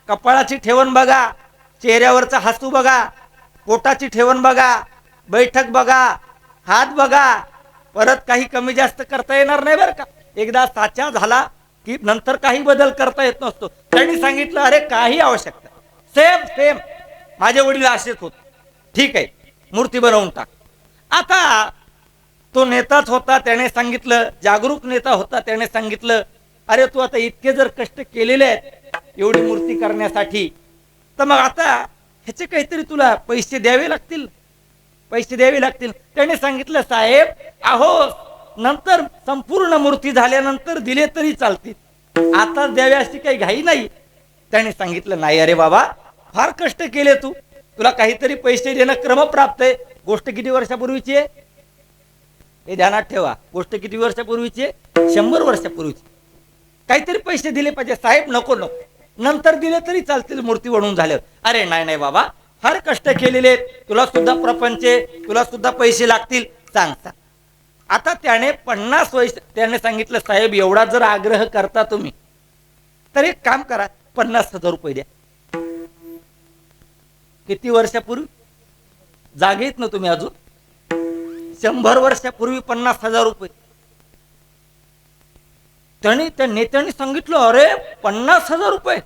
Speaker 1: कपाळाची ठेवण बघा, चेहऱ्यावरचा हसू बघा, पोटाची ठेवण बघा, बैठक बघा, हात बघा. परत काही कमी जास्त करता येणार नाही बरं का. एकदा साचा झाला की नंतर काही बदल करता येत नसतो. त्यांनी सांगितलं, अरे काही आवश्यकता, सेम माझे वडील असेच होते, ठीक आहे, मूर्ती बनवून टाक. आता तो नेताच होता, त्याने सांगितलं, जागरूक नेता होता, त्याने सांगितलं, अरे तू आता इतके जर कष्ट केलेले आहेत एवढी मूर्ती करण्यासाठी, तर मग आता ह्याचे काहीतरी तुला पैसे द्यावे लागतील. त्याने सांगितलं, साहेब अहो, नंतर संपूर्ण मूर्ती झाल्यानंतर दिले तरी चालतील, आता द्यावे अशी काही घाई नाही. त्याने सांगितलं, नाही अरे बाबा, फार कष्ट केले तुला काहीतरी पैसे देणं क्रमप्राप्त आहे. गोष्ट किती वर्षापूर्वीची आहे हे ध्यानात ठेवा. गोष्ट किती वर्षापूर्वीची आहे? 100 वर्षापूर्वीची. काहीतरी पैसे दिले पाहिजे. साहेब नको, नंतर दिले तरी चालतील मूर्ती बनवून झाल्यावर. अरे नाही बाबा, फार कष्ट केलेले, तुला सुद्धा प्रपंच, तुला सुद्धा पैसे लागतील, सांग. आता त्याने 50 वर्ष त्याने सांगितलं, साहेब एवढा जर आग्रह करता तुम्ही तर एक काम करा, 50,000 रुपये द्या. किती वर्षापूर्वी? जागेत ना तुम्ही अजून? 100 वर्षापूर्वी 50,000 रुपये. त्या नेत्यांनी सांगितलं, अरे 50,000 रुपये.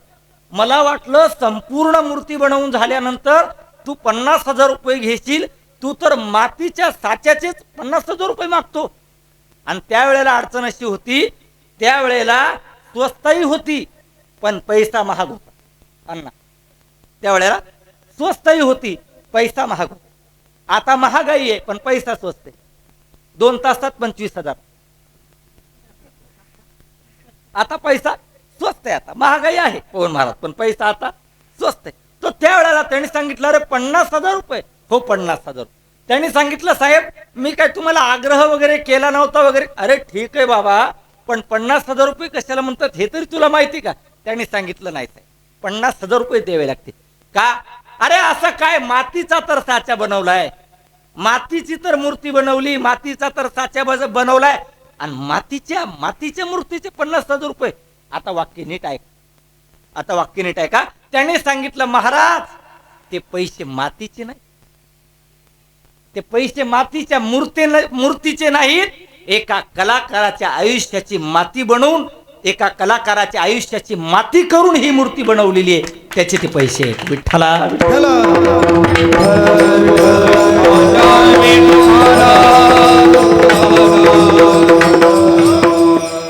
Speaker 1: मला वाटलं संपूर्ण मूर्ती बनवून झाल्यानंतर तू 50,000 रुपये घेशील, तू तर मातीच्या साच्याचेच 50,000 रुपये मागतो. आणि त्यावेळेला अडचण अशी होती, त्यावेळेला स्वस्तही होती पण पैसा महाग होता. अण्णा त्यावेळेला स्वस्तही होती, पैसा महाग होता. आता महागाई आहे पण पैसा स्वस्त आहे. 2 तासात 25,000. आता पैसा स्वस्त आहे. आता महागाई आहे पवन महाराज पण पैसा आता स्वस्त आहे. तो त्यावेळेला त्यांनी सांगितलं, अरे 50,000 रुपये. हो 50,000. त्यांनी सांगितलं, साहेब मी काय तुम्हाला आग्रह वगैरे केला नव्हता वगैरे. अरे ठीक आहे बाबा, पण 50,000 रुपये कशाला म्हणतात हे तरी तुला माहिती का. त्यांनी सांगितलं, नाही साहेब 50,000 रुपये द्यावे लागते. का? अरे असं काय, मातीचा तर साचा बनवलाय, मातीची तर मूर्ती बनवली, मातीचा तर साचा बनवलाय आणि मातीच्या मूर्तीचे 50,000 रुपये. आता वाक्य नीट आहे, आता वाक्य नीट आहे का. त्याने सांगितलं, महाराज ते पैसे मातीचे नाही, ते पैसे मातीच्या मूर्तीचे नाहीत. एका कलाकाराच्या आयुष्याची माती बनवून, एका कलाकाराच्या आयुष्याची माती करून ही मूर्ती बनवलेली आहे, त्याचे ते पैसे आहेत. विठ्ठला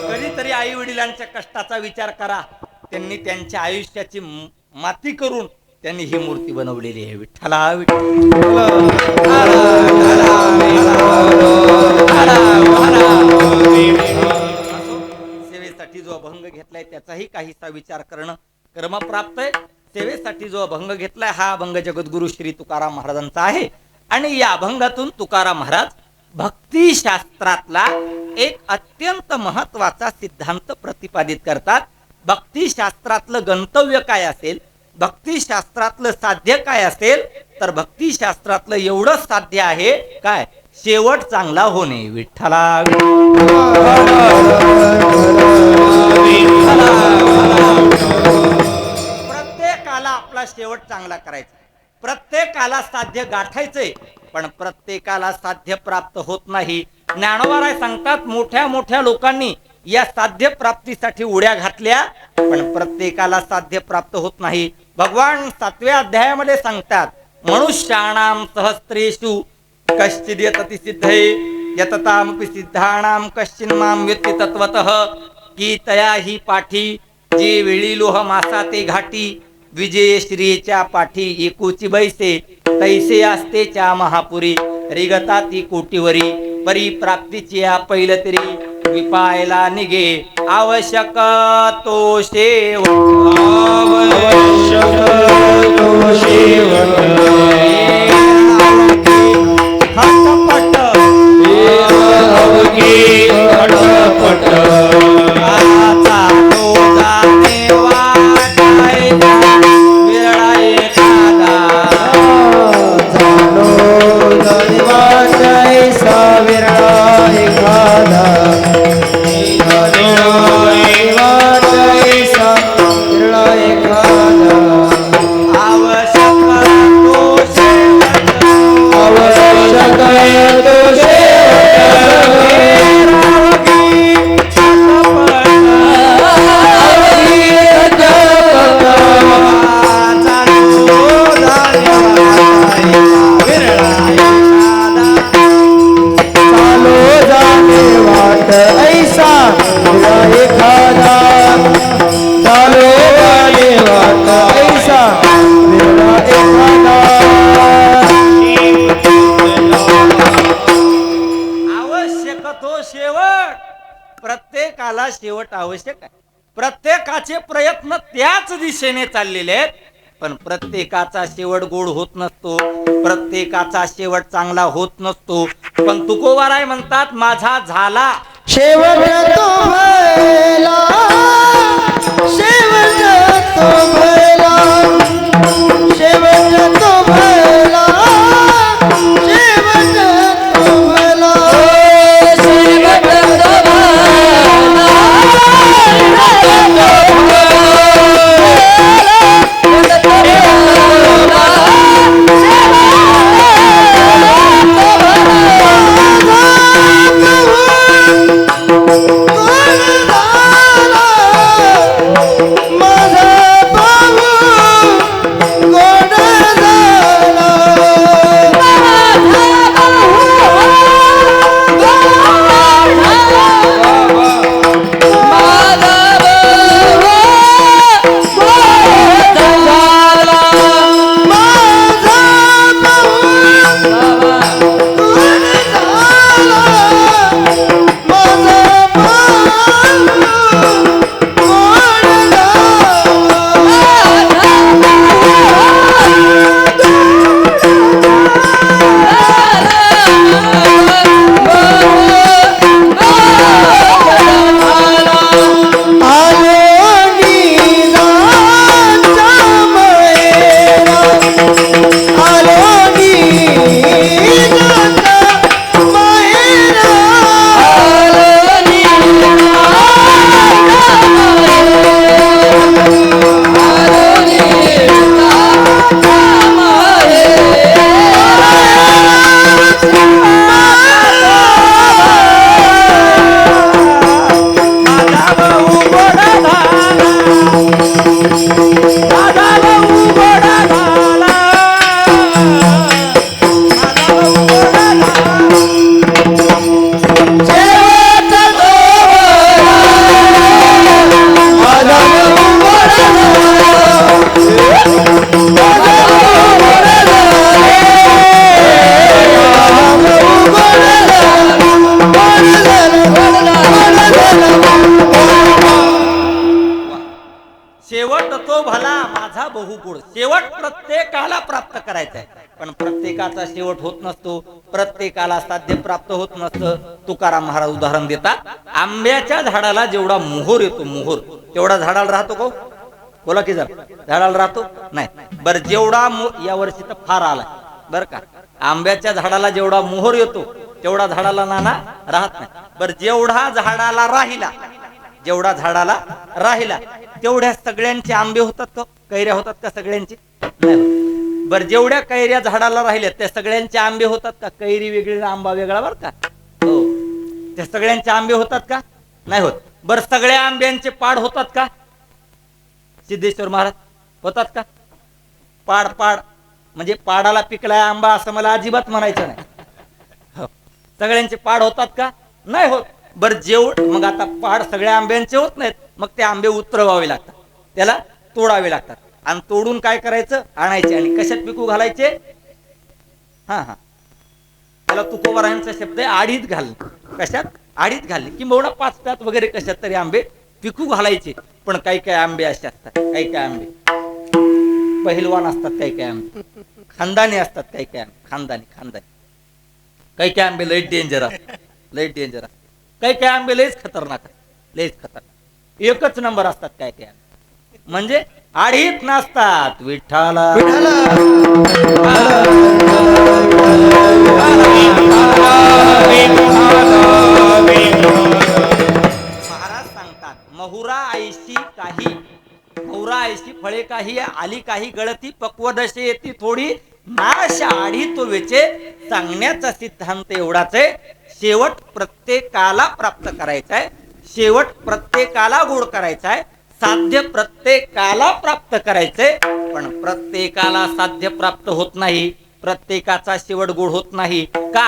Speaker 1: कधीतरी आई वडिलांच्या कष्टाचा विचार करा. त्यांनी त्यांच्या आयुष्याची माती करून त्यांनी ही मूर्ती बनवलेली आहे. विठ्ठला सेवेसाठी जो अभंग घेतलाय त्याचाही काहीसा विचार करणं कर्मप्राप्त आहे. सेवेसाठी जो अभंग घेतलाय हा अभंग जगद्गुरु श्री तुकाराम महाराजांचा आहे. आणि या अभंगातून तुकाराम महाराज भक्तिशास्त्रातला एक अत्यंत महत्वाचा सिद्धांत प्रतिपादित करतात. भक्तिशास्त्रातलं गंतव्य काय असेल, भक्तिशास्त्रातलं साध्य काय असेल, तर भक्तिशास्त्रातलं एवढंच साध्य आहे, काय, शेवट चांगला होणे. विठ्ठला प्रत्येकाला आपला शेवट चांगला करायचा, प्रत्येकाला साध्य गाठायचंय, पण प्रत्येकाला साध्य प्राप्त होत नाही. ज्ञानोबा सांगतात, मोठ्या मोठ्या लोकांनी या साध्य प्राप्तीसाठी उड्या घातल्या पण प्रत्येकाला साध्य प्राप्त होत नाही. भगवान 7व्या अध्यायामध्ये सांगतात, मनुष्याणाम सहस्रेषु कश्चिद यतति सिद्धे यततामपि सिद्धाणाम कश्चिन माम व्यक्ती तत्वतः की तया ही पाठी जे वेळी लोह मासा ते घाटी विजय श्रीच्या पाठी एकुची बैसे तैसे असतेच्या महापुरी रिगता ती कोटीवरी परी प्राप्तीची पैल तरी विपायला निघे आवश्यक तो शेवट. आवश्यक तो शेवट खटपट खटपट आता तो जाणे वाटाय वेळा एखादा
Speaker 2: जानो जाने वाटाय साविरा एखादा
Speaker 1: प्रत्येकाला शेवट आवश्यक आहे. प्रत्येकाचे प्रयत्न त्याच दिशेने चाललेले आहेत, पण प्रत्येकाचा शेवट गोड होत नसतो, प्रत्येकाचा शेवट चांगला होत नसतो. पण तुकोबाराय म्हणतात, माझा झाला
Speaker 2: शेवट तो भला, शेवट तो भला, शेवट तो भला, शेवट तो भला, शेवट तो भला.
Speaker 1: शेवट तो भला माझा बहुगुण. शेवट प्रत्येकाला प्राप्त करायचा आहे, पण प्रत्येकाचा शेवट होत नसतो, प्रत्येकाला साध्य प्राप्त होत नसतं. तुकाराम महाराज उदाहरण देतात, आंब्याच्या झाडाला जेवढा मोहर येतो, मोहर तेवढा झाडाला राहतो का? बोला की जरा, झाडाला राहतो नाही. बर जेवढा या वर्षी तर फार आला बर का, आंब्याच्या झाडाला जेवढा मोहर येतो तेवढा झाडाला नाना राहत नाही. बर जेवढा झाडाला राहिला, जेवढा झाडाला राहिला तेवढ्या सगळ्यांचे आंबे होतात का? कैऱ्या होतात का सगळ्यांची? नाही होत. बर जेवढ्या कैऱ्या झाडाला राहिल्या त्या सगळ्यांचे आंबे होतात का? कैरी वेगळी आंबा वेगळा बर का. हो, त्या सगळ्यांचे आंबे होतात का? नाही होत. बर सगळ्या आंब्यांचे पाड होतात का? सिद्धेश्वर महाराज होतात का? पाड पाड म्हणजे पाडाला पिकलाय आंबा असं मला अजिबात म्हणायचं नाही. हो. सगळ्यांचे पाड होतात का? नाही होत. बर मग आता पाड सगळ्या आंब्यांचे होत नाहीत, मग ते आंबे उतरवावे लागतात, त्याला तोडावे लागतात. आणि तोडून काय करायचं? आणायचे आणि कशात पिकू घालायचे? हा त्याला तुकोबारायांचा शब्द आहे आडीत घालणे. कशात? आडीत घालणे, किंबहुना पाचप्यात वगैरे कशात तरी आंबे पिकू घालायचे. पण काही काही आंबे असे असतात, काही काही आंबे पहिलवान असतात, काही काही आंबे खानदानी असतात, काही काही आंबे खानदानी काही काही आंबे लई डेंजर असतात, लई डेंजर असतात. काही काही आंबे लईच खतरनाक, लईच खतरनाक, एकच नंबर असतात. काही काही आंबे म्हणजे आडीत नसतात. विठ्ठला महाराज सांगतात, महुरा ऐशी काही, महुरा ऐशी फळे काही, आली काही गळती, पक्वदशे येती थोडी, नाश आढी तो वेचे. सांगण्याचा सिद्धांत एवढाच आहे, शेवट प्रत्येकाला प्राप्त करायचा आहे, शेवट प्रत्येकाला गोड करायचा आहे, साध्य प्रत्येकाला प्राप्त करायचंय. पण प्रत्येकाला साध्य प्राप्त होत नाही, प्रत्येकाचा शेवट गोड होत नाही का?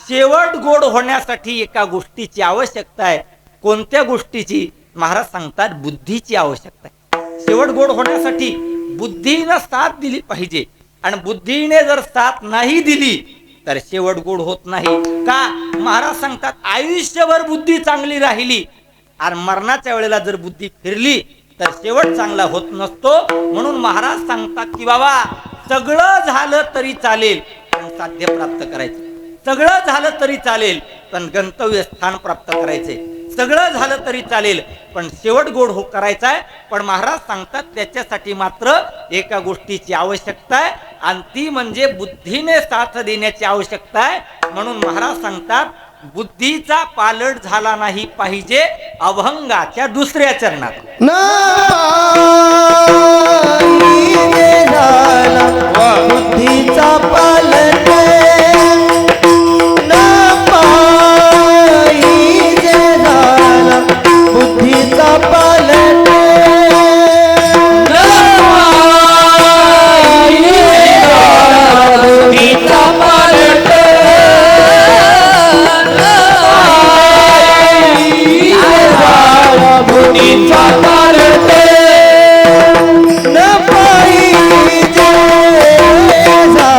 Speaker 1: शेवट गोड होण्यासाठी एका गोष्टीची आवश्यकता आहे. कोणत्या गोष्टीची? महाराज सांगतात, बुद्धीची आवश्यकता आहे. शेवट गोड होण्यासाठी बुद्धीनं साथ दिली पाहिजे, आणि बुद्धीने जर साथ नाही दिली तर शेवट गोड होत नाही का? महाराज सांगतात, आयुष्यभर बुद्धी चांगली राहिली आणि मरणाच्या वेळेला जर बुद्धी फिरली तर शेवट चांगला होत नसतो. म्हणून महाराज सांगतात की बाबा, सगळं झालं तरी चालेल पण साध्य प्राप्त करायचं, सगळं झालं तरी चालेल पण गंतव्य स्थान प्राप्त करायचे, सगळं झालं तरी चालेल पण शेवट गोड करायचा आहे. पण महाराज सांगतात त्याच्यासाठी मात्र एका गोष्टीची आवश्यकता आहे, आणि ती म्हणजे बुद्धीने साथ देण्याची आवश्यकता आहे. म्हणून महाराज सांगतात, बुद्धीचा पालट झाला नाही पाहिजे अभंगाच्या दुसऱ्या चरणात.
Speaker 2: बुद्धीचा पालट बुद्धीचा पालट बुद्धीचा पालट बुद्धीचा पालट न पाहिजे बुद्धीचा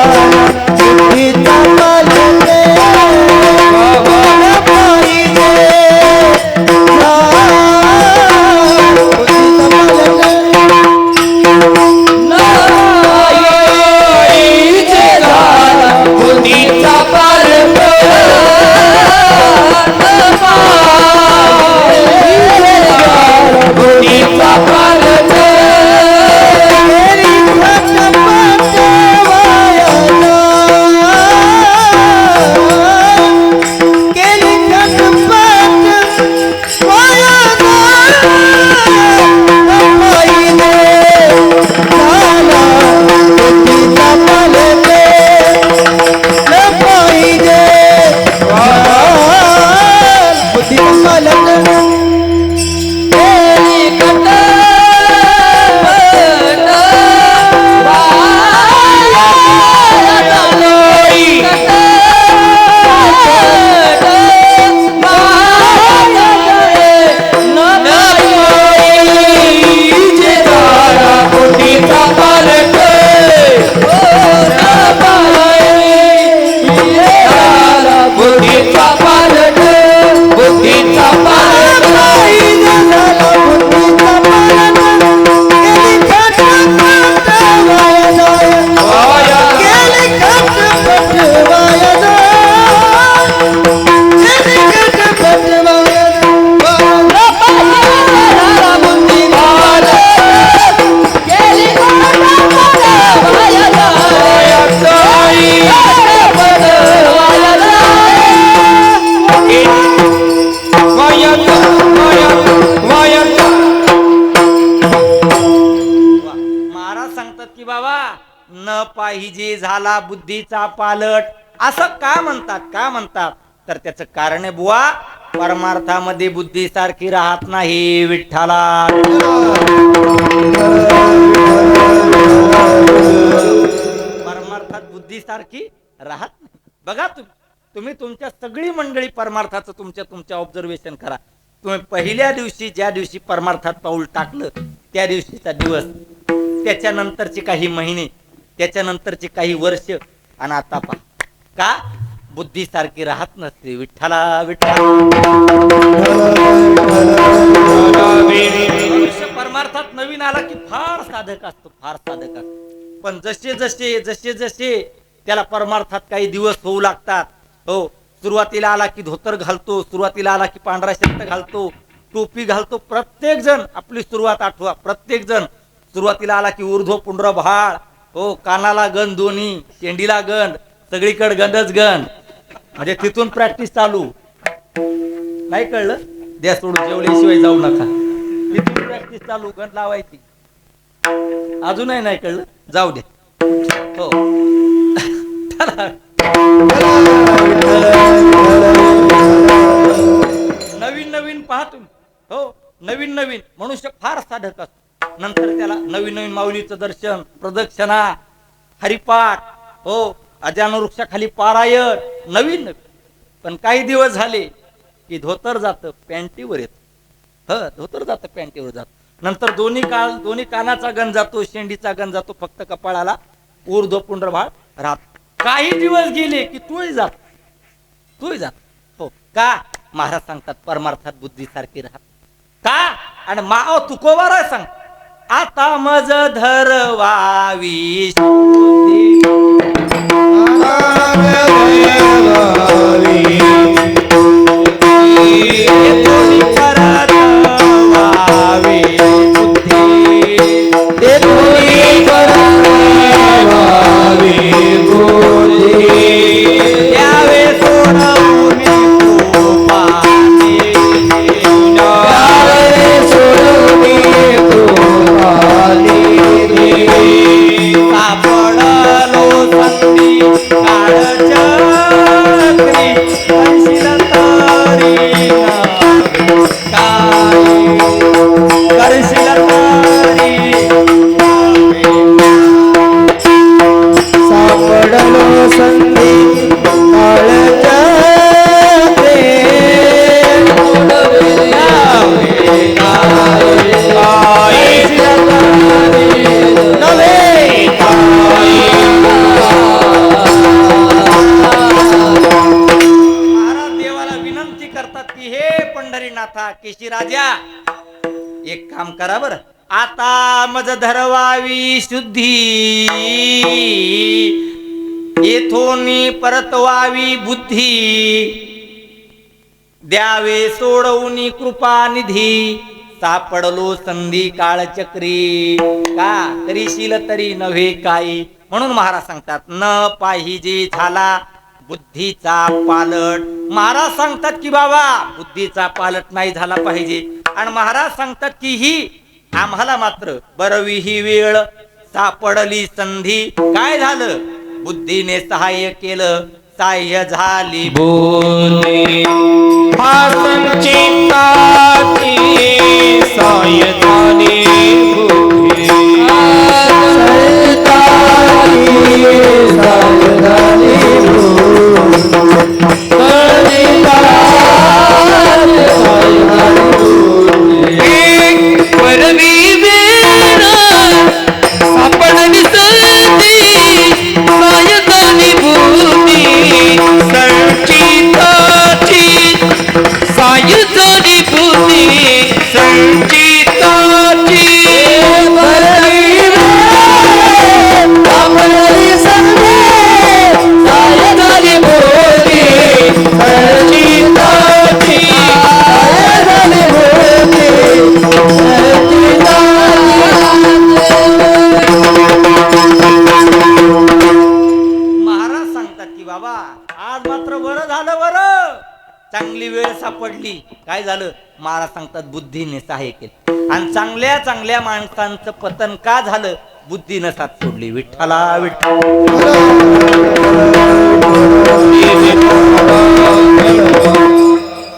Speaker 1: पाहिजे झाला बुद्धीचा पालट. असं का म्हणतात तर त्याचं कारण आहे बुवा, परमार्थामध्ये बुद्धी सारखी राहत नाही विठ्ठला. परमार्थात बुद्धी सारखी राहत नाही. बघा तुम्ही तुमच्या सगळी मंडळी परमार्थाचं तुमच्या ऑब्झर्वेशन करा. तुम्ही पहिल्या दिवशी ज्या दिवशी परमार्थात पाऊल टाकलं त्या दिवशीचा दिवस, त्याच्यानंतरचे काही महिने, त्याच्यानंतरचे काही वर्ष, आणि आता पहा का बुद्धी सारखी राहत नसते विठ्ठला विठ्ठला. मनुष्य परमार्थात नवीन आला की फार साधक असतो, फार साधक असतो. पण जसे त्याला परमार्थात काही दिवस होऊ लागतात, हो, सुरुवातीला आला की धोतर घालतो, सुरुवातीला आला की पांढरा शर्ट घालतो, टोपी घालतो. प्रत्येक जण आपली सुरुवात आठवा, प्रत्येक जण सुरुवातीला आला की ऊर्ध्व पुंड्र भाळ, हो, कानाला गंध दोन्ही, शेंडीला गंध, सगळीकडे गंधच गंध. म्हणजे तिथून प्रॅक्टिस चालू. नाही कळलं? द्या सोडून, जेवल्याशिवाय जाऊ नका. तिथून प्रॅक्टिस चालू, गंध लावायची. अजूनही नाही कळलं? जाऊ दे. हो नवीन पहा तुम्ही, हो, नवीन मनुष्य फार साधक असतो. नंतर त्याला नवीन माऊलीचं दर्शन, प्रदक्षिणा, हरिपाठ, हो, अजान वृक्षाखाली पारायण, नवीन. पण काही दिवस झाले की धोतर जातं पॅन्टीवर येतं, धोतर जातं पॅन्टीवर जातं. नंतर दोन्ही कानाचा गंध जातो, शेंडीचा गंध जातो, फक्त कपाळाला ऊर्ध्व पुंड्रभाळ राहत. काही दिवस गेले की तोही जात. हो का? महाराज सांगतात परमार्थात बुद्धी सारखी राहत का? आणि माओ तुकोबारा सांग, आता मज धरवावी शुद्धी, केशी राजा एक काम करा बर, आता मज धरवावी शुद्धी, येथोनी परतवावी बुद्धी, द्यावे सोडवून कृपा निधी, सापडलो संधी काळचक्री, का तरीशील तरी नव्हे काही. म्हणून महाराज सांगतात न पाहिजे झाला बुद्धीचा पालट. महाराज सांगतात की बाबा बुद्धीचा पालट नाही झाला पाहिजे. आणि महाराज सांगतात की ही आम्हाला मात्र बरवी ही वेळ, सापडली संधी. काय झालं? बुद्धीने सहाय्य केलं, सहाय्य झाली
Speaker 2: बोले संचिताची सहाय्य झाली बुद्धी, संचिताची
Speaker 1: चांगली वेळ सापडली, काय झालं महाराज सांगतात बुद्धीने सहाय्य केलं. आणि चांगल्या चांगल्या माणसांचं पतन का झालं, बुद्धीनं साथ सोडली. विठ्ठला विठ्ठल.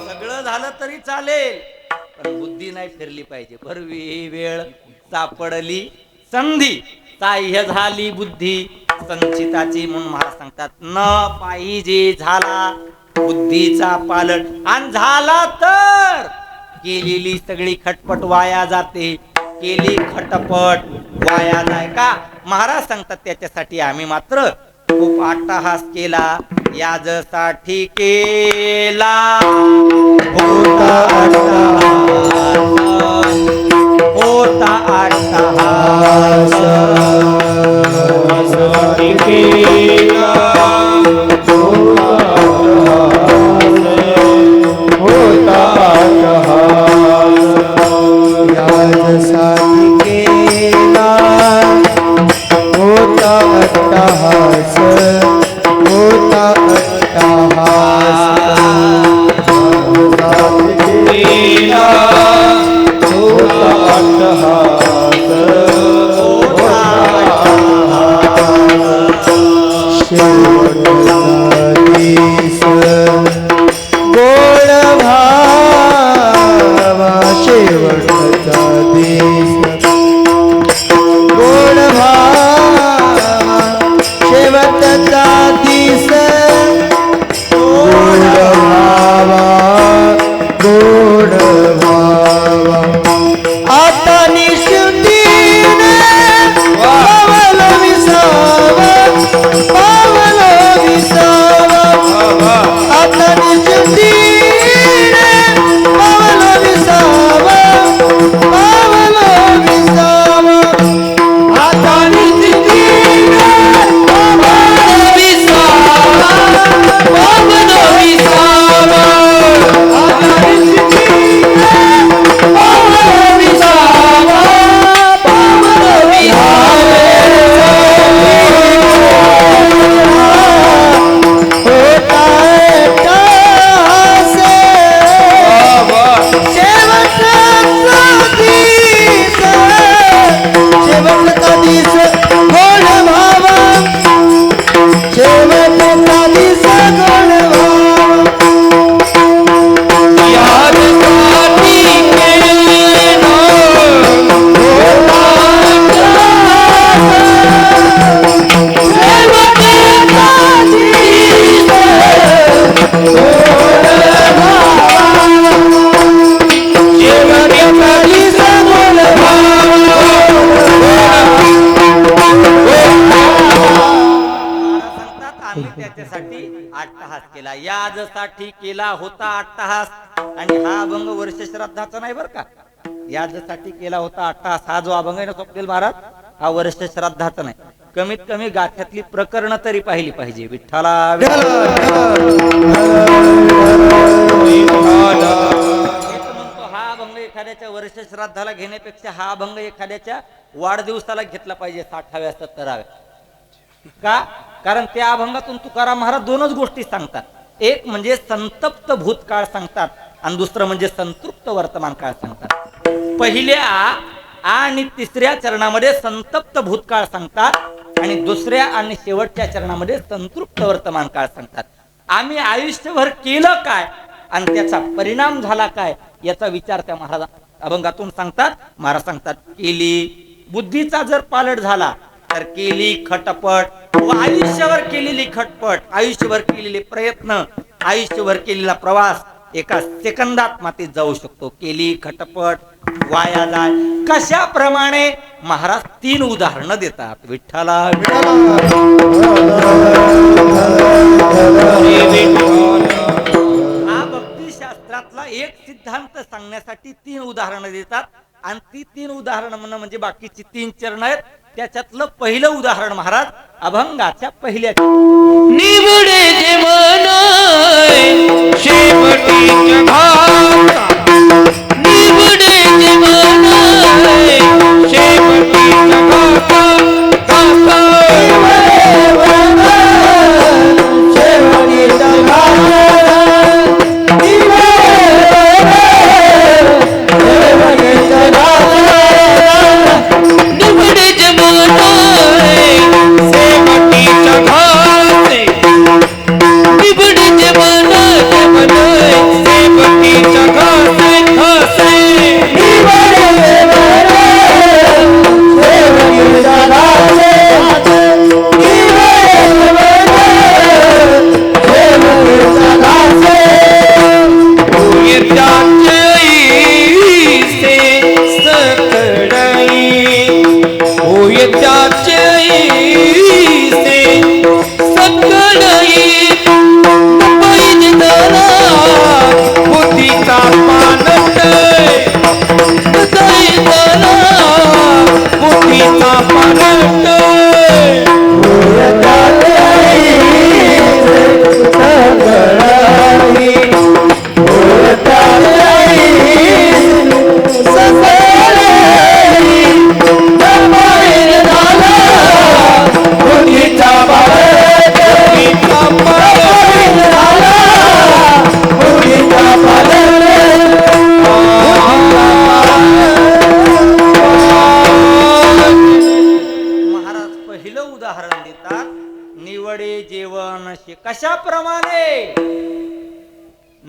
Speaker 1: सगळं झालं तरी चालेल, पण बुद्धी नाही फिरली पाहिजे. भरवी वेळ सापडली संधी, साह्य झाली बुद्धी संचिताची. म्हणून महाराज सांगतात न पाहिजे झाला बुद्धीचा पालट, आणि झाला तर केलेली सगळी खटपट वाया जाते. केली खटपट वाया जाय का. महाराज सांगतात त्याच्यासाठी आम्ही मात्र खूप अट्टहास केला. याजसाठी केला होता अट्टहास, याजसाठी केला होता अट्टहास. आणि हा अभंग वर्ष श्राद्धाचा नाही बर का. याजसाठी केला होता अट्टहास हा जो अभंग आहे ना स्वप्नील महाराज, हा वर्ष श्राद्धाचा नाही. कमीत कमी गाठ्यातली प्रकरण तरी पाहिली पाहिजे. विठ्ठला म्हणतो हा अभंग एखाद्याच्या वर्ष श्राद्धाला घेण्यापेक्षा हा अभंग एखाद्याच्या वाढदिवसाला घेतला पाहिजे 60व्या 70व्या. का, कारण त्या अभंगातून तुकाराम महाराज दोनच गोष्टी सांगतात. एक म्हणजे संतप्त भूतकाळ सांगतात आणि दुसरं म्हणजे संतृप्त वर्तमान काळ सांगतात. पहिल्या आणि तिसऱ्या चरणामध्ये संतप्त भूतकाळ सांगतात आणि दुसऱ्या आणि शेवटच्या चरणामध्ये संतृप्त वर्तमान काळ सांगतात. आम्ही आयुष्यभर केलं काय आणि त्याचा परिणाम झाला काय याचा विचार त्या महाराज अभंगातून सांगतात. महाराज सांगतात केली बुद्धीचा जर पालट झाला तर केली खटपट, आयुष्यभर केलेली खटपट, आयुष्यभर केलेले प्रयत्न, आयुष्यभर केलेला प्रवास एका सेकंदात मातीत जाऊ शकतो. केली खटपट वाया जाय. कशाप्रमाणे महाराज 3 उदाहरणं देतात. विठ्ठला हा भक्तिशास्त्रातला एक सिद्धांत सांगण्यासाठी 3 उदाहरणं देतात. आणि ती 3 उदाहरणं म्हणजे बाकीची 3 चरण आहेत. त्याच्यातलं पहिलं उदाहरण महाराज अभंगाच्या पहिल्या
Speaker 2: निवडे जे मन शेवटीच्या घाता, निवडे जे मन शेवटीच्या घाता, घाता शेवटीच्या घाता,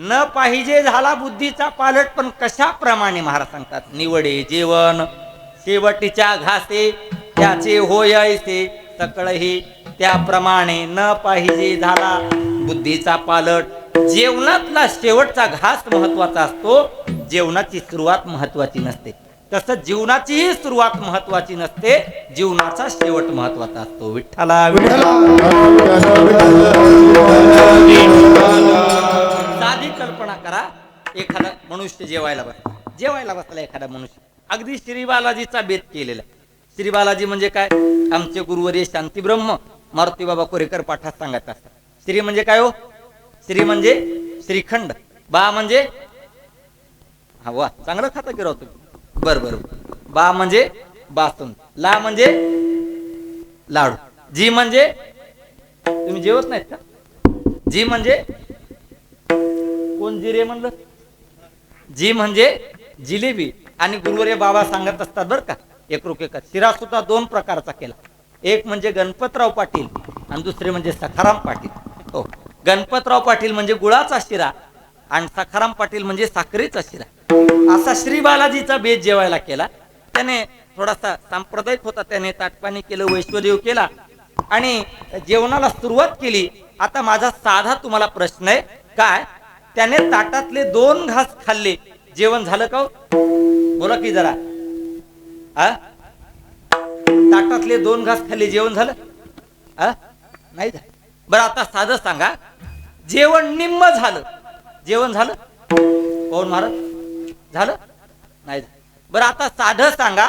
Speaker 1: न पाहिजे झाला बुद्धीचा पालट, पण कशाप्रमाणे महाराज सांगतात, निवडे जेवण शेवटीच्या घासे त्याचे होय ऐसे सकळही त्याप्रमाणे, न पाहिजे झाला बुद्धीचा पालट. जेवणातला शेवटचा घास महत्वाचा असतो, जेवणाची सुरुवात महत्वाची नसते. तसं जीवनाचीही सुरुवात महत्वाची नसते, जीवनाचा शेवट महत्वाचा असतो. विठ्ठला विठ्ठला. साधी कल्पना करा, एखादा मनुष्य जेवायला बसला एखादा मनुष्य, अगदी श्री बालाजीचा बेत केलेला. श्री बालाजी म्हणजे काय, आमचे गुरुवर्य शांतीब्रह्म मारुती बाबा कोरेकर पाठात सांगत असतात. श्री म्हणजे काय हो, श्री म्हणजे श्रीखंड, बा म्हणजे हा वा चांगलं खाता गिराव तुम्ही, बर बर. बा म्हणजे बासुंद, ला म्हणजे लाडू, जी म्हणजे तुम्ही जेवत नाहीत का, जी म्हणजे कोण जिरे म्हणलं, जी म्हणजे जिलेबी. आणि गुरुवर्य बाबा सांगत असतात बरं का, एकरूप शिरा सुद्धा दोन प्रकारचा केला, एक म्हणजे गणपतराव पाटील आणि दुसरे म्हणजे सखाराम पाटील. हो, गणपतराव पाटील म्हणजे गुळाचा शिरा आणि सखाराम पाटील म्हणजे साखरेचा शिरा. असा श्री बालाजीचा बेत जेवायला केला. त्याने थोडासा सांप्रदायिक होता, त्याने ताटपाणी केलं, वैश्वदेव केला आणि जेवणाला सुरुवात केली. आता माझा साधा तुम्हाला प्रश्न आहे, काय त्याने ताटातले 2 घास खाल्ले, जेवण झालं का? बोला की जरा, ताटातले 2 घास खाल्ले, जेवण झालं? नाही झालं. बरं आता साधं सांगा, जेवण निम्म झालं, जेवण झालं? कोण महाराज, झालं? नाही झालं. बरं आता साधं सांगा,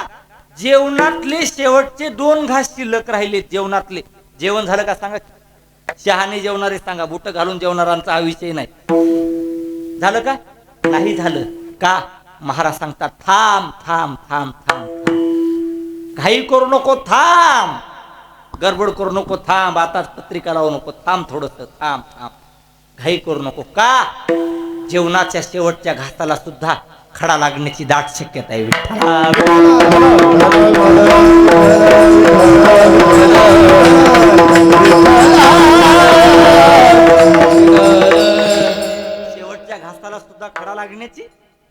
Speaker 1: जेवणातले शेवटचे 2 घास शिल्लक राहिले, जेवणातले, जेवण झालं का सांगा? शहाणे जेवणारे सांगा, बुट घालून जेवणाऱ्यांचा हा विषय नाही. झालं का? नाही झालं. का? महाराज सांगतात, थांब थांब थांब थांब थांब, घाई करू नको, थांब, गडबड करू नको, थांब, आताच पत्रिका लावू नको, थांब थोडस, थांब थांब, घाई करू नको. का? जेवणाच्या शेवटच्या घासाला सुद्धा खडा लागण्याची दाट शक्यता आहे. शेवटच्या घासाला सुद्धा खडा लागण्याची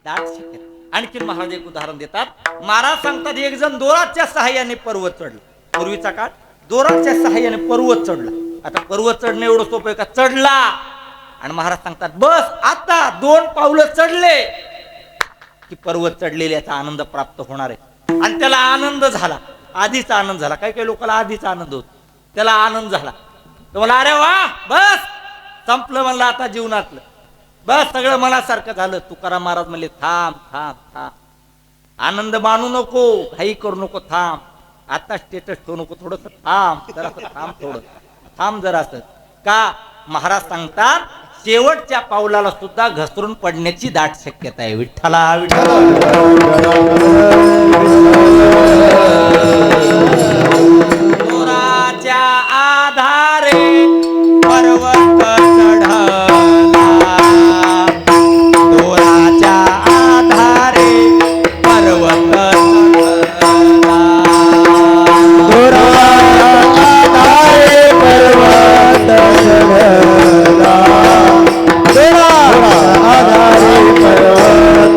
Speaker 1: दाट शक्यता. आणखी महाराज एक उदाहरण देतात. महाराज सांगतात, एक जण दोराच्या सहाय्याने पर्वत चढला. पूर्वीचा काळ दोराच्या सहाय्याने पर्वत चढला. आता पर्वत चढणं एवढं सोपं आहे का? चढला. आणि महाराज सांगतात, बस आता 2 पावलं चढले की पर्वत चढलेल्याचा आनंद प्राप्त होणार आहे. आणि त्याला आनंद झाला, आधीचा आनंद झाला. काही काही लोकांना आधीचा आनंद होतो, त्याला आनंद झाला. तो म्हणला, अरे वा, बस संपलं म्हणलं आता जीवनातलं, बस सगळं मनासारखं झालं. तुकाराम महाराज म्हणले, थांब थांब थांब, आनंद मानू नको, घाई करू नको, थांब, आता स्टेटस ठेवू नको, थोडस थांब, जरासं थांब, थोडं थांब जरासं. का? महाराज सांगतात, शेवटच्या पावलाला सुद्धा घसरून पडण्याची दाट शक्यता आहे. विठ्ठला विठ्ठला. दोराच्या आधारे पर्वत चढला, दोराच्या आधारे पर्वत चढला, दोराच्या आधारे पर्वत चढला, आधारे पर्वत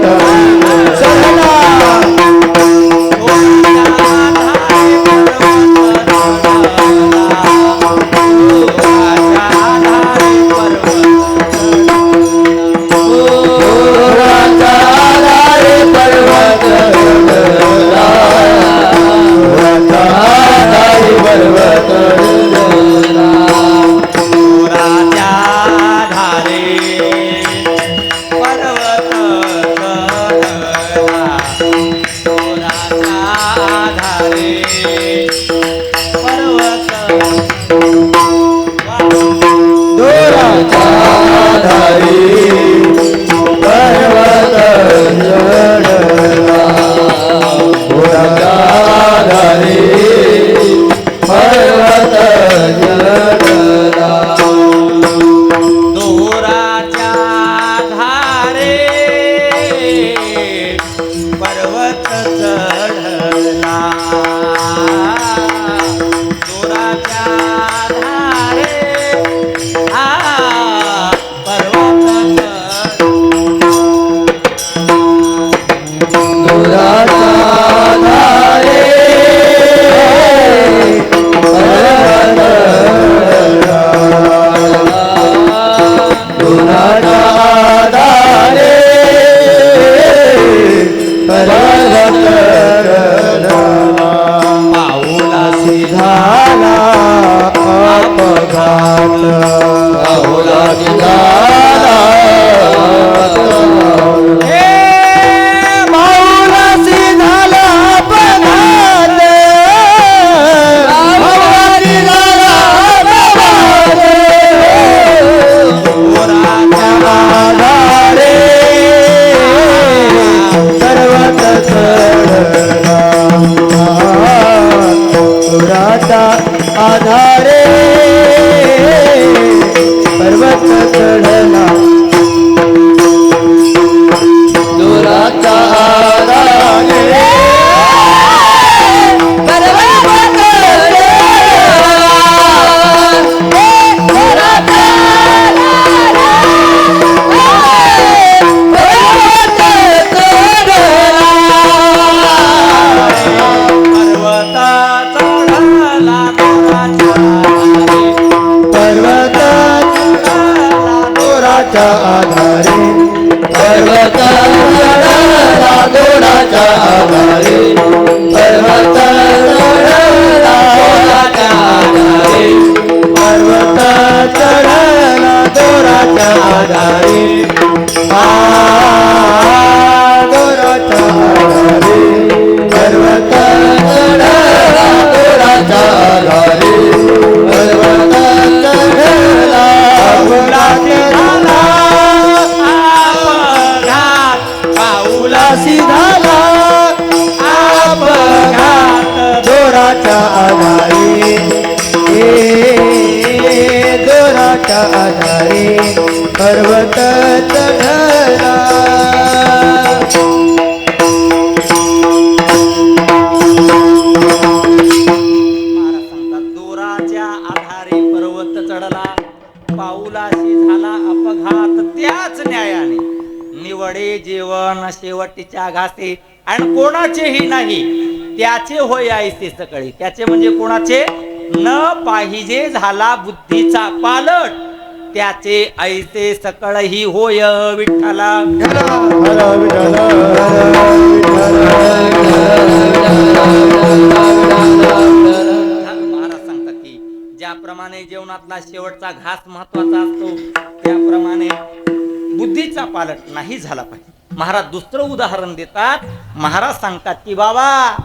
Speaker 1: चढला,
Speaker 2: पर्वत चढला दोराच्या आधारे पर्वत चढला दोराच्या आधारे पर्वत चढला दोराच्या आधारे दोराच्या आधारे पर्वत चढला दोराच्या आधारे पर्वत चढला पाऊलासी झाला अपघात पाऊलासी झाला अपघात दोराच्या आधारे दोराच्या आधारे पर्वत चढला
Speaker 1: दोराच्या आधारे पर्वत चढला पाऊलाशी झाला अपघात त्याच न्यायाने निवडे जेवण शेवटीच्या घासे आणि कोणाचेही नाही त्याचे होय ऐसे सकळी त्याचे म्हणजे कोणाचे न पाहिजे झाला बुद्धीचा पालट त्याचे ऐसे सकळही होय विठ्ठला महाराज सांगतात की ज्याप्रमाणे जेवणातला शेवटचा घास महत्वाचा असतो त्याप्रमाणे बुद्धीचा पालट नाही झाला पाहिजे. महाराज दुसरं उदाहरण देतात. महाराज सांगतात की बाबा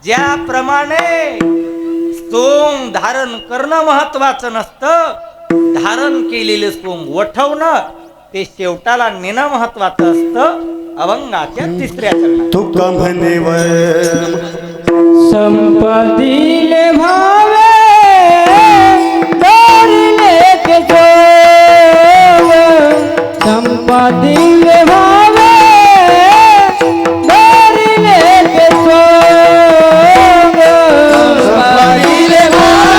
Speaker 1: ज्याप्रमाणे सोंग धारण करणं महत्वाचं नसतं धारण केलेले सोंग वठवणं ते शेवटाला नेणं महत्वाचं असतं. अभंगाच्या तिसऱ्या चरणात
Speaker 3: तुका म्हणे
Speaker 2: संपदिले भावे दोरिले के संपदिले भावे दोरिले के संपदिले
Speaker 3: संपादिले भावे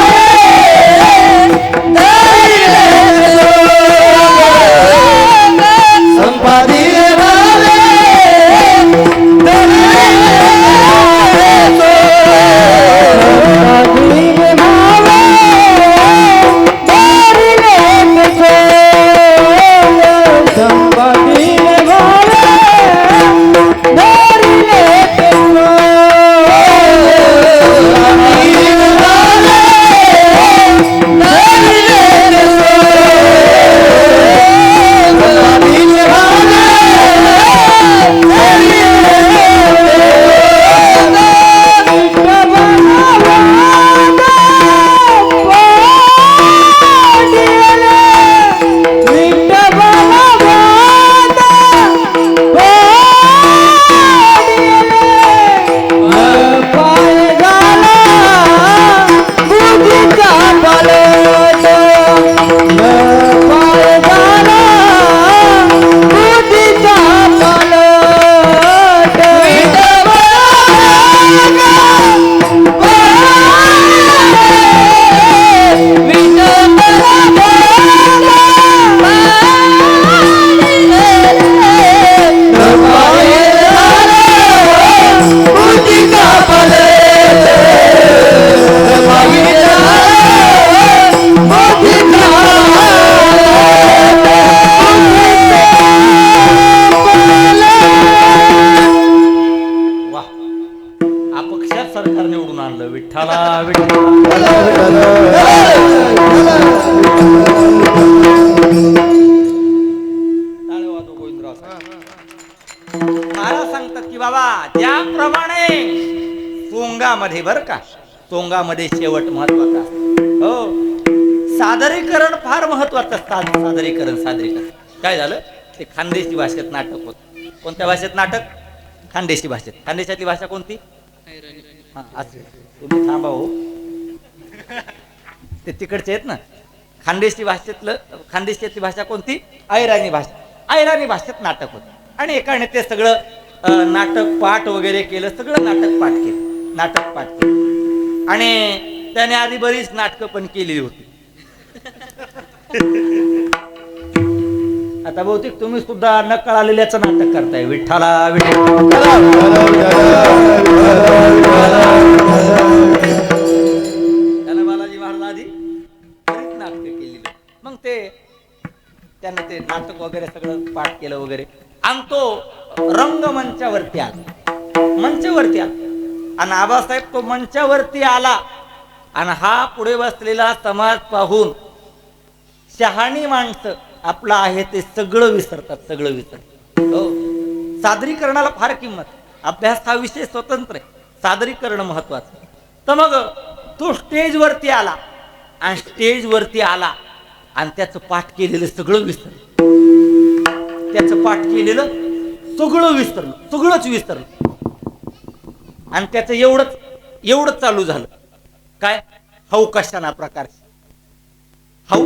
Speaker 1: सरकार निवडून आणलं विठ्ठला महाराज सांगतात की बाबा ज्याप्रमाणे सोंगामध्ये बर का सोंगामध्ये शेवट महत्वाचा हो सादरीकरण फार महत्वाचं असतं. सादरीकरण काय झालं ते खानदेशी भाषेत नाटक होत. कोणत्या भाषेत नाटक? खानदेशी भाषेत. खानदेशातली भाषा कोणती? तुम्ही थांबा हो ते तिकडचे आहेत ना. खानदेशातली भाषा कोणती? ऐराणी भाषा. ऐराणी भाषेत नाटक होत आणि एकाने ते सगळं नाटक पाठ वगैरे केलं. सगळं नाटक पाठ केलं आणि त्याने आधी बरीच नाटकं पण केलेली होती. आता बहुतेक तुम्ही सुद्धा न कळालेल्याचं नाटक करताय. विठ्ठला त्याला बालाजी महाराज आधी बरीच नाटकं केलेली. मग ते त्यानं ते नाटक वगैरे सगळं पाठ केलं वगैरे आणि तो रंगमंचावरती आला, मंचावरती आला आणि आबासाहेब तो मंचावरती आला आणि हा पुढे बसलेला समाज पाहून शहाणी माणसं आपलं आहे ते सगळं विसरतात, सगळं विसरतात. हो, सादरीकरणाला फार किंमत. अभ्यास हा विषय स्वतंत्र आहे, सादरीकरण महत्वाचं. तर मग तो स्टेजवरती आला आणि स्टेजवरती आला आणि त्याचं पाठ केलेलं सगळं विसरलं. त्याचं पाठ केलेलं सगळं विसरलं, सगळंच विसरलं. आणि त्याचं एवढंच चालू झालं. काय? हौ कशाना प्रकारचे, हौ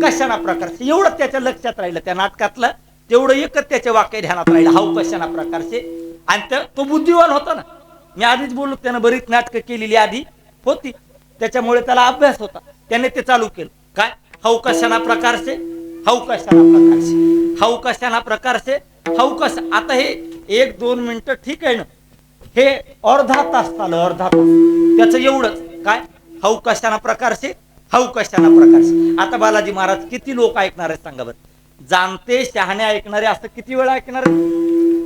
Speaker 1: कशाना प्रकारचे, एवढं त्याच्या लक्षात राहिलं. त्या नाटकातलं तेवढं एकच त्याच्या वाक्य ध्यानात राहिलं, हौ कशाना प्रकारचे. आणि तो बुद्धिवान होता ना, मी आधीच बोललो, त्यानं बरीच नाटकं केलेली आधी होती, त्याच्यामुळे त्याला अभ्यास होता. त्याने ते चालू केलं. काय? हौ कशाना प्रकारचे, हौ कशाना प्रकारचे, हौ कशाना प्रकारचे, हौ कशा. आता हे 1-2 मिनिटं ठीक आहे ना, हे अर्धा तास चाललं, अर्धा तास त्याचं एवढंच. काय? हौ कशाना प्रकारचे, हौ कशाना प्रकारचे. आता बालाजी महाराज किती लोक ऐकणार आहेत सांगा बरं? जाणते शहाणे ऐकणारे असं किती वेळा ऐकणार?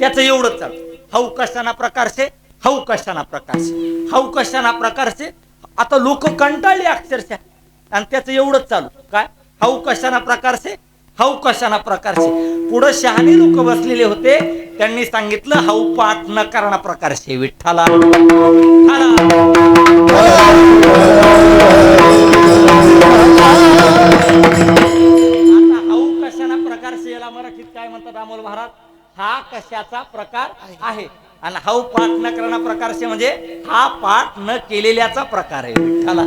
Speaker 1: त्याचं एवढंच चालतं. हौ कशाना प्रकारचे, हौ कशाना प्रकारचे, हौ कशाना प्रकारचे. आता लोक कंटाळले अक्षरशः आणि त्याचं एवढंच चालू. काय? हौ कशाना प्रकारचे, हौ कशाना प्रकारचे. पुढे शहाणे लोक बसलेले होते, त्यांनी सांगितलं हौ पाठ न करणा प्रकारचे. विठ्ठला आता हौ कशाना प्रकारचे याला मराठीत काय म्हणतात अमोल महाराज? हा कशाचा प्रकार आहे. आणि हौ पाठ न करणा प्रकारचे म्हणजे हा पाठ न केलेल्याचा प्रकार आहे. विठ्ठला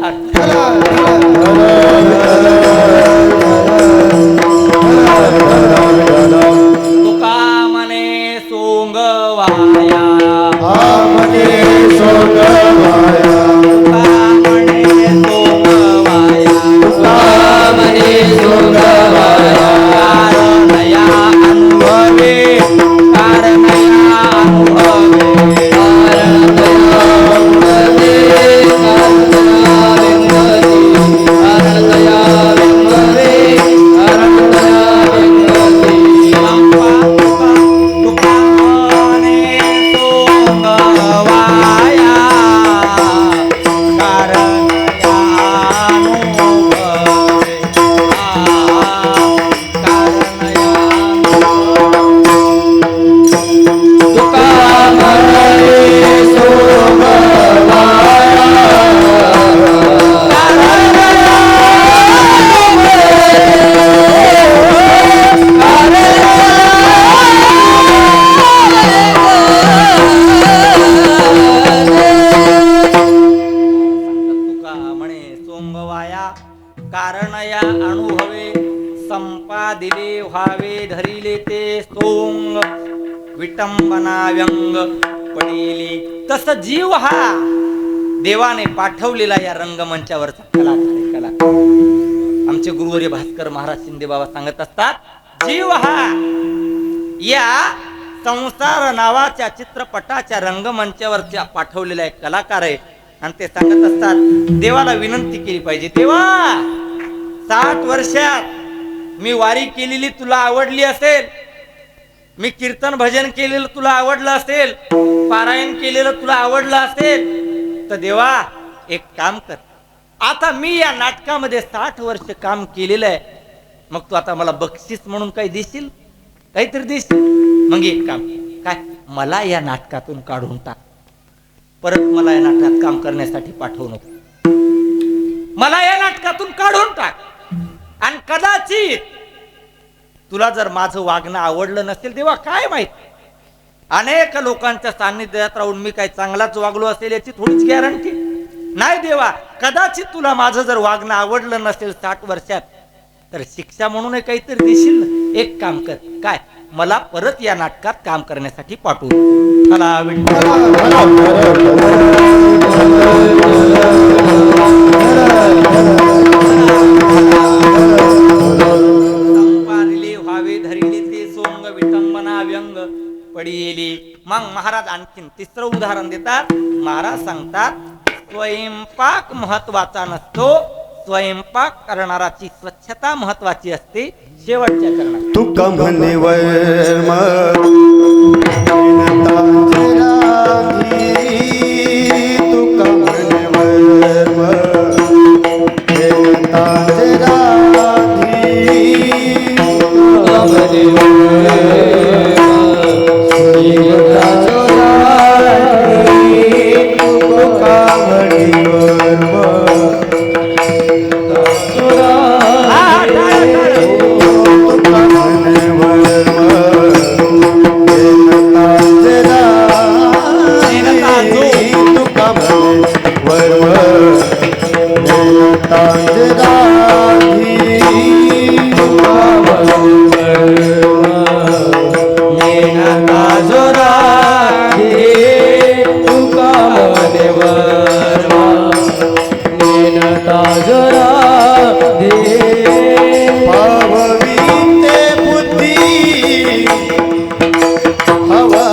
Speaker 1: तुका मने सोंगवाया,
Speaker 3: मने सोंगवाया,
Speaker 1: तुका मने सोंगवाया,
Speaker 2: तुका मने सोंगवाया.
Speaker 1: कारणया अनुभवे, कारणया अनुभवे, तुका मने सोंगवाया, कारणया अनुभवे, कारणया
Speaker 2: तुका मने सोंगवाया.
Speaker 1: तुका म्हणे सोंगवाया, कारणया अनुभवे, संपादिले व्हावे धरिले ते सोंग, विटंबना व्यंग पडिली. तस जीव हा देवाने पाठवलेला या रंगमंचावरचा कलाकार. आमचे गुरुवर्य भास्कर महाराज शिंदे बाबा सांगत असतात, जीव हा या संसार नावाच्या चित्रपटाच्या रंगमंचावरच्या पाठवलेला एक कलाकार आहे. आणि ते सांगत असतात, देवाला विनंती केली पाहिजे, देवा 60 वर्षात मी वारी केलेली तुला आवडली असेल, मी कीर्तन भजन केलेलं तुला आवडलं असेल, पारायण केलेलं तुला आवडलं असेल, तर देवा एक काम कर, आता मी या नाटकामध्ये 60 वर्ष काम केलेलं आहे, मग तू आता मला बक्षीस म्हणून काही देशील, काहीतरी देशील. मग एक काम काय, मला या नाटकातून काढून टाक, परत मला या नाटकात काम करण्यासाठी पाठवू नको, मला या नाटकातून काढून टाक. आणि कदाचित तुला जर माझं वागणं आवडलं नसेल, देवा काय माहित, अनेक लोकांच्या सान्निध्यात राहून मी काही चांगलाच वागलो असेल याची थोडीच गॅरंटी नाही देवा. कदाचित तुला माझं जर वागणं आवडलं नसेल 60 वर्षात, तर शिक्षा म्हणून काहीतरी देशील ना. एक काम कर, काय, मला परत या नाटकात काम करण्यासाठी पाठवू. चला संपादिले व्हावे धरिले ते सोंग, विटंबना व्यंग पडिली. मग महाराज आणखीन तिसरं उदाहरण देतात. महाराज सांगतात, स्वयंपाक महत्वाचा नसतो, स्वयंपाक करणाराची स्वच्छता महत्वाची असते. शेवटच्या करणार
Speaker 3: तुका म्हणे वर्म
Speaker 2: जोरा दे तुका मने वर्मा नेनता जोरा दे
Speaker 3: पाववीते बुद्धी हवा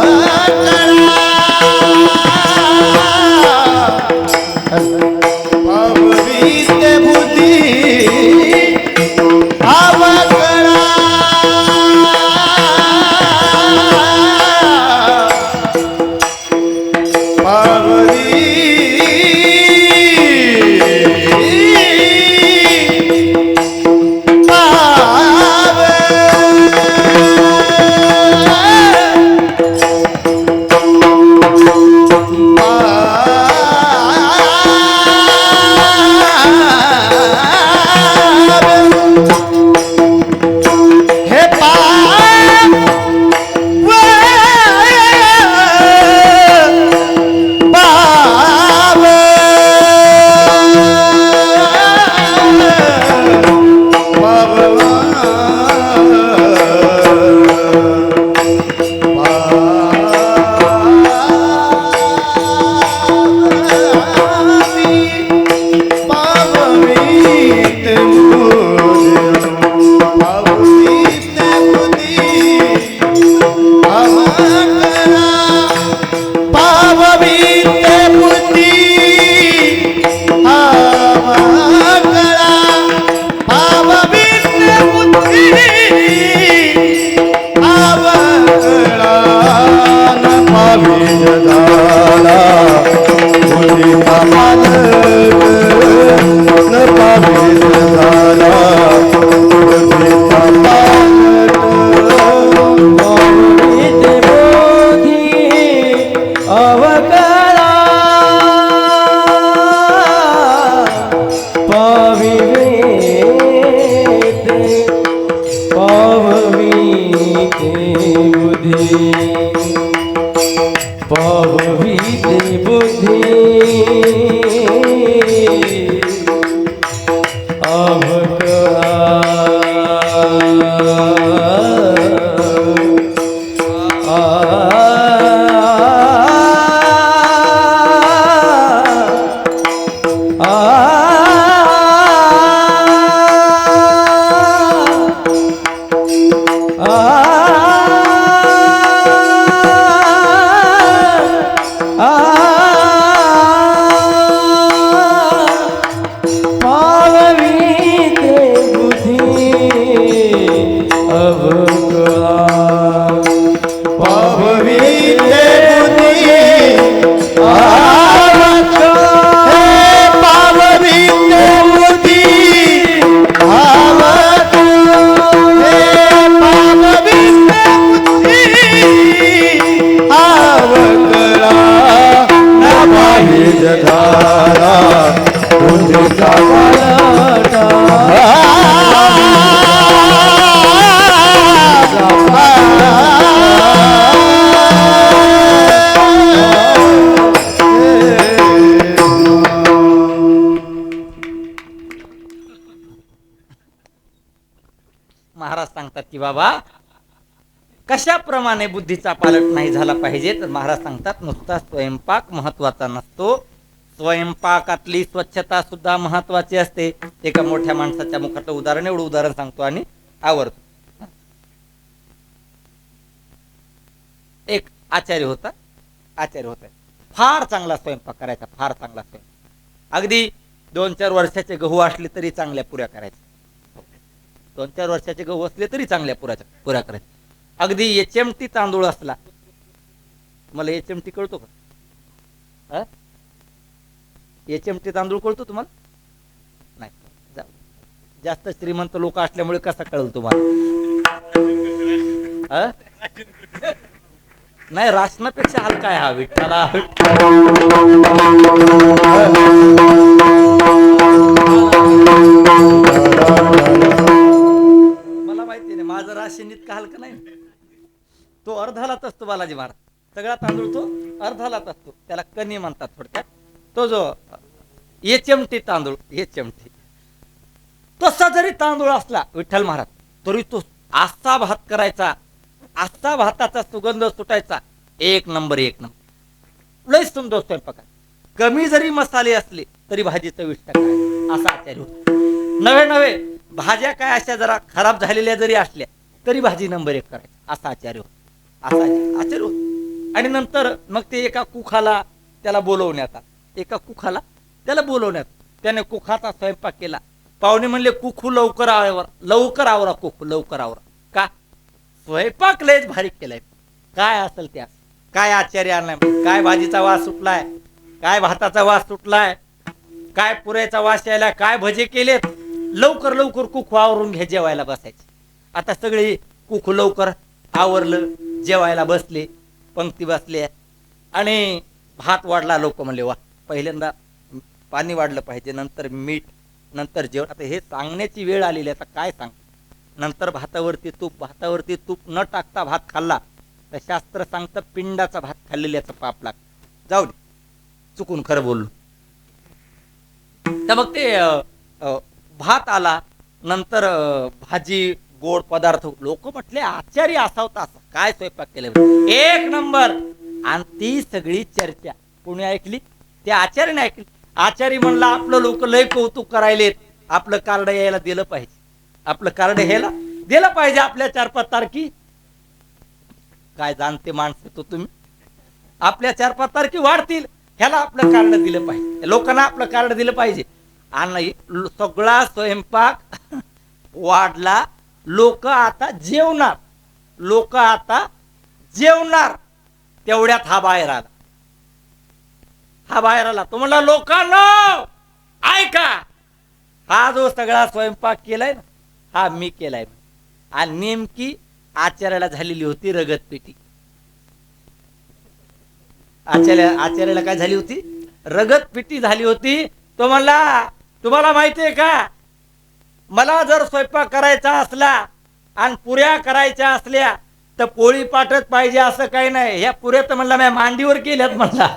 Speaker 3: पाववीते बुद्धी हवा
Speaker 1: महाराज सांगतात की बाबा कशाप्रमाणे बुद्धीचा पालट नाही झाला पाहिजे, तर महाराज सांगतात नुसता स्वयंपाक महत्वाचा नसतो, स्वयंपाकातली स्वच्छता सुद्धा महत्वाची असते. एका मोठ्या माणसाच्या मुखातलं उदाहरण, एवढं उदाहरण सांगतो आणि आवडतो. एक आचार्य होता, फार चांगला स्वयंपाक करायचा, फार चांगला स्वयंपाक. अगदी 2-4 वर्षाचे गहू असले तरी चांगल्या पुऱ्या करायच्या, 2-4 वर्षाचे गहू असले तरी चांगल्या पुऱ्या करायच्या. अगदी एचएमटी तांदूळ असला, मला एचएमटी कळतो का? एचएमटी तांदूळ कळतो तुम्हाला? नाही, जास्त श्रीमंत लोक असल्यामुळे कसा कळल तुम्हाला? नाही, राशनापेक्षा हलका आहे हा विठ्ठला. मला माहिती नाही, माझं राशन इतका हलका नाही. तो अर्धालाच असतो बालाजी महाराज, सगळा तांदूळ तो अर्धालाच असतो, त्याला कणी म्हणतात थोडक्यात. तो जो एचएमटी तांदूळ, एचएमटी, तसा जरी तांदूळ असला विठ्ठल महाराज, तरी तो असा भात करायचा असा भाताचा सुगंध सुटायचा, एक नंबर एक नंबर, लय सुंदर स्वयंपाक. कमी जरी मसाले असले तरी भाजी चविष्ट करायची असा आचार्य होता. नवे नवे भाज्या काय अशा जरा खराब झालेल्या जरी असल्या तरी भाजी नंबर एक करायची असा आचार्य होता, असा आचार्य होता. आणि नंतर मग ते एका कुखाला त्याला बोलवण्यात आलं, एका कुखाला त्याला बोलवण्यात, त्याने कुखाचा स्वयंपाक केला. पाहुणे म्हणले कुखू लवकर आवरा, लवकर आवरा कुखू लवकर आवरा. का? स्वयंपाक लयच भारी केलाय. काय असेल त्या, काय आचार्य आणलाय, काय भाजीचा वास सुटलाय, काय भाताचा वास सुटलाय, काय पुऱ्याचा वास यायला, काय भजे केलेत, लवकर लवकर कुखू आवरून घे, जेवायला बसायचे. आता सगळे कुखू लवकर आवरलं, जेवायला बसले, पंक्ती बसले आणि भात वाढला. लोक म्हणले वा, पहिल्यांदा पाणी वाढलं पाहिजे, नंतर मीठ, नंतर जेवण. आता हे सांगण्याची वेळ आलेली आहे, आता काय सांग. नंतर भातावरती तूप न टाकता भात खाल्ला तर शास्त्र सांगतं पिंडाचा भात खाल्लेल्याचं पाप लागतं. जाऊ दे, चुकून खरं बोललो. तर मग ते भात आला, नंतर भाजी, गोड पदार्थ. लोक म्हटले आचार्य असावता असं, काय स्वयंपाक केलं, एक नंबर. आणि ती सगळी चर्चा कोणी ऐकली? त्या आचार्याने ऐकली. आचार्य म्हणला आपलं लोक लय कौतुक करायलेत, आपलं कार्ड यायला दिलं पाहिजे, आपलं कार्ड ह्याला दिलं पाहिजे आपल्या 4-5 तारखी. काय जाणते माणसं तो तुम्ही, आपल्या 4-5 तारखी वाढतील, ह्याला आपलं कार्ड दिलं पाहिजे, लोकांना आपलं कार्ड दिलं पाहिजे. आणि सगळा स्वयंपाक वाढला. लोक आता जेवणार, लोक आता जेवणार. तेवढ्यात हा बाहेर आला, हा बाहेर आला. तो म्हणला लोकांनो ऐका, हा जो सगळा स्वयंपाक केलाय ना, हा मी केलाय. आणि नेमकी आचार्याला झालेली होती रगतपेटी. आचार्याला काय झाली होती? रगतपेटी झाली होती. तो म्हणला तुम्हाला माहितीये का, मला जर स्वयंपाक करायचा असला आणि पुऱ्या करायच्या असल्या तर पोळी पाठच पाहिजे असं काही नाही. ह्या पुऱ्या तर म्हणला मी मांडीवर केल्यात, म्हणला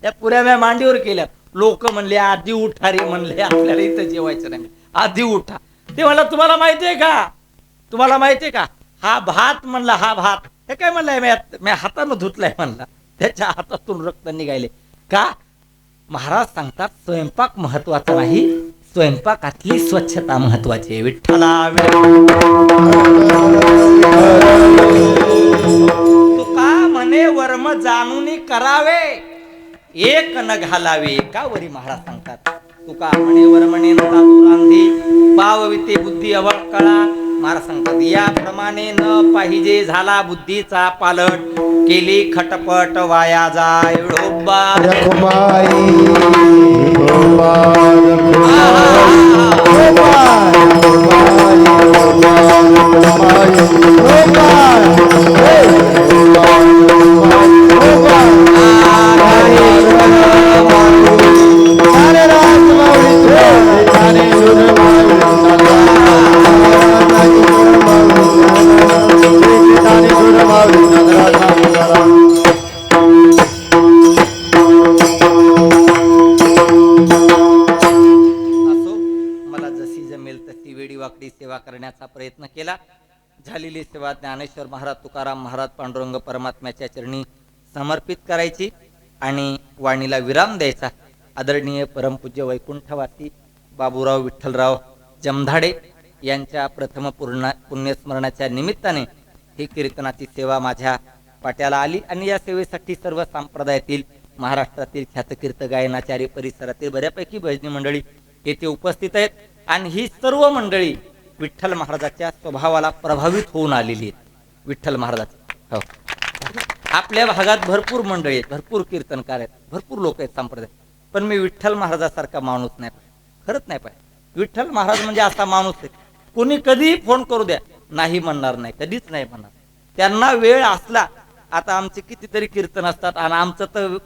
Speaker 1: या पुऱ्या मी मांडीवर केल्यात. लोक म्हणले आधी उठा रे, म्हणले आपल्याला इथं जेवायचं नाही, आधी उठा. ते म्हणला तुम्हाला माहितीये का, तुम्हाला माहितीये का, हा भात, म्हणला हा भात हे काय म्हणलाय, मी हातानं धुतलाय, म्हणला त्याच्या हातातून रक्त निघाले. का? महाराज सांगतात स्वयंपाक महत्वाचा नाही, स्वयंपाकातली स्वच्छता महत्वाची आहे. विठ्ठला तुका म्हणे वर्म जाणून करावे, एक न घालावे. का वरी महाराज सांगतात तुका म्हणे वर्मणे रांधी पावविते बुद्धी अवकळा. महाराज सांगतात याप्रमाणे न पाहिजे झाला बुद्धीचा पालट, केली खटपट वाया जाय ढोबा. सेवा करण्याचा प्रयत्न केला. झालेली सेवा ज्ञानेश्वर महाराज, तुकाराम महाराज, पांडुरंग परमात्म्याच्या चरणी समर्पित करायची आणि वाणीला विराम द्यायचा. आदरणीय परमपूज्य वैकुंठवासी बाबूराव विठ्ठलराव जमधाडे यांच्या प्रथम पुण्यस्मरणाच्या निमित्ताने ही कीर्तनाची सेवा माझ्या पाट्याला आली आणि या सेवेसाठी सर्व संप्रदायातील महाराष्ट्रातील ख्यातकीर्त गायनाचार्य परिसरातील बऱ्यापैकी भजनी मंडळी येथे उपस्थित आहेत. आणि ही सर्व मंडळी विठ्ठल महाराजाच्या स्वभावाला प्रभावित होऊन आलेली आहेत. विठ्ठल महाराजाचे हो, आपल्या भागात भरपूर मंडळी आहेत, भरपूर कीर्तनकार आहेत, भरपूर लोक आहेत संप्रदाय, पण मी विठ्ठल महाराजासारखा माणूस नाही पाहिजे, खरंच नाही पाहिजे. विठ्ठल महाराज म्हणजे असा माणूस आहे, कोणी कधीही फोन करू द्या नाही म्हणणार नाही, कधीच नाही म्हणणार. त्यांना वेळ असला, आता आमचे कितीतरी कीर्तन असतात आणि आमचं तर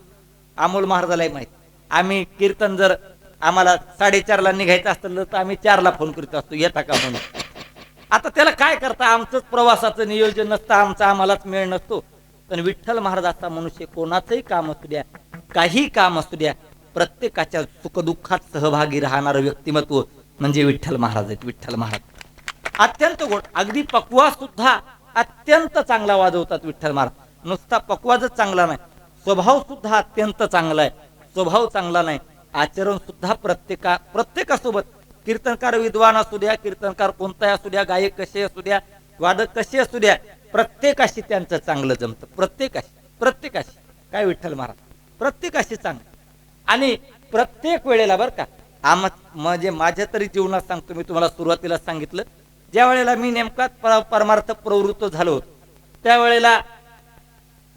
Speaker 1: अमोल महाराजालाही माहिती, आम्ही कीर्तन जर आम्हाला 4:30ला निघायचं असतं तर आम्ही 4ला फोन करत असतो येता का म्हणून. आता त्याला काय करता, आमचंच प्रवासाचं नियोजन नसतं, आमचा आम्हालाच मेळ नसतो. पण विठ्ठल महाराजाचा मनुष्य कोणाचंही काम असू द्या, काही काम असू द्या, प्रत्येकाच्या सुखदुःखात सहभागी राहणारं व्यक्तिमत्व म्हणजे विठ्ठल महाराज आहेत. विठ्ठल महाराज अत्यंत गोड, अगदी पक्वा सुद्धा अत्यंत चांगला वाजवतात विठ्ठल महाराज. नुसता पकवाजच चांगला नाही, स्वभाव सुद्धा अत्यंत चांगला आहे. स्वभाव चांगला नाही, आचरण सुद्धा प्रत्येकासोबत, कीर्तनकार विद्वान असू द्या, कीर्तनकार कोणताही असू द्या, गायक कसे असू द्या, वादक कसे असू द्या, प्रत्येकाशी त्यांचं चांगलं जमतं. प्रत्येकाशी काय विठ्ठल महाराज प्रत्येकाशी चांगलं. आणि प्रत्येक वेळेला बरं का, म्हणजे माझ्या तरी जीवनात सांगतो, मी तुम्हाला सुरुवातीला सांगितलं, ज्या वेळेला मी नेमका परमार्थ प्रवृत्त झालो होतो त्यावेळेला,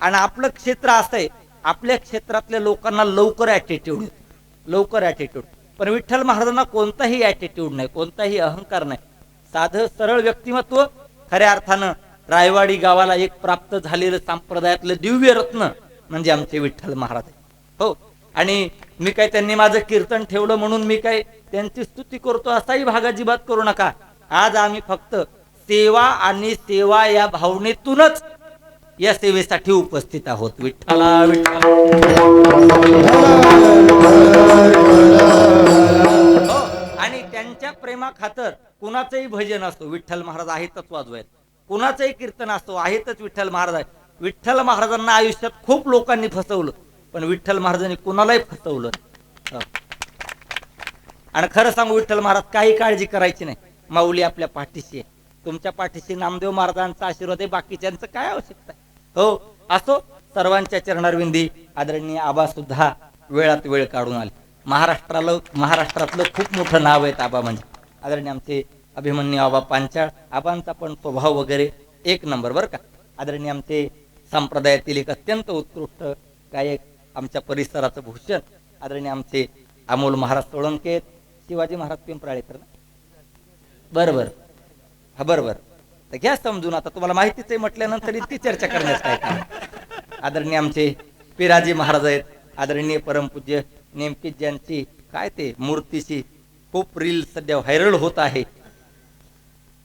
Speaker 1: आणि आपलं क्षेत्र असं आहे, आपल्या क्षेत्रातल्या लोकांना लवकर ॲटिट्यूड, पण विठ्ठल महाराजांना कोणताही ॲटिट्यूड नाही, कोणताही अहंकार नाही. साधं सरळ व्यक्तिमत्व. खऱ्या अर्थानं रायवाडी गावाला एक प्राप्त झालेलं संप्रदायातलं दिव्य रत्न म्हणजे आमचे विठ्ठल महाराज आहे. हो, आणि मी काय त्यांनी माझं कीर्तन ठेवलं म्हणून मी काय त्यांची स्तुती करतो असाही भाग अजिबात करू नका. आज आम्ही फक्त सेवा आणि सेवा या भावनेतूनच या सेवेसाठी उपस्थित आहोत. विठ्ठला विठ्ठल. हो, आणि त्यांच्या प्रेमा खातर कुणाचंही भजन असतो, विठ्ठल महाराज आहेतच वाजवायला. कुणाचंही कीर्तन असतो, आहेतच विठ्ठल महाराज आहे. विठ्ठल महाराजांना आयुष्यात खूप लोकांनी फसवलं, पण विठ्ठल महाराजांनी कुणालाही फसवलं. आणि खरं सांगू, विठ्ठल महाराज काही काळजी करायची नाही, माऊली आपल्या पाठीशी आहे. तुमच्या पाठीशी नामदेव महाराजांचा आशीर्वाद आहे, बाकीच्यांचं काय आवश्यकता आहे. हो, असो, सर्वांच्या चरणारविंदी आदरणीय आबा सुद्धा वेळात वेळ काढून आले. महाराष्ट्रातलं खूप मोठं नाव आहे आबा म्हणजे. आदरणीय आमचे अभिमन्यू आबा पांचाळ, आबांचा पण स्वभाव वगैरे एक नंबर बरं का. आदरणीय आमचे संप्रदायातील एक अत्यंत उत्कृष्ट गायक, आमच्या परिसराचं भूषण, आदरणीय आमचे अमोल महाराज सोळंके, शिवाजी महाराज पिंपराळेकर. बरोबर, हा बरोबर, तर घ्या समजून. आता तुम्हाला माहितीच आहे म्हटल्यानंतर इतकी चर्चा करण्यास काय काम. आदरणीय आमचे पिराजी महाराज आहेत. आदरणीय परमपूज्य नेमकी ज्यांची काय ते मूर्तीची खूप रील सध्या व्हायरल होत आहे,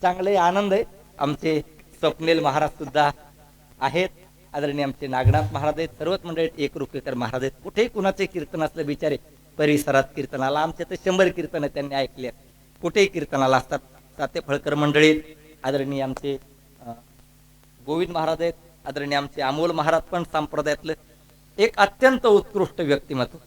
Speaker 1: चांगले आनंद आहे. आमचे स्वप्नील महाराज सुद्धा आहेत. आदरणीय आमचे नागनाथ महाराज आहेत. सर्वच मंडळी एकरुपेकर महाराज आहेत. कुठेही कुणाचे कीर्तन असलं, बिचारे परिसरात कीर्तनाला, आमच्या तर 100 कीर्तन त्यांनी ऐकले, कुठेही कीर्तनाला असतात. साते फळकर मंडळी, आदरणीय आमचे गोविंद महाराज आहेत. आदरणीय आमचे अमोल महाराज पण संप्रदायातलं एक अत्यंत उत्कृष्ट व्यक्तिमत्व,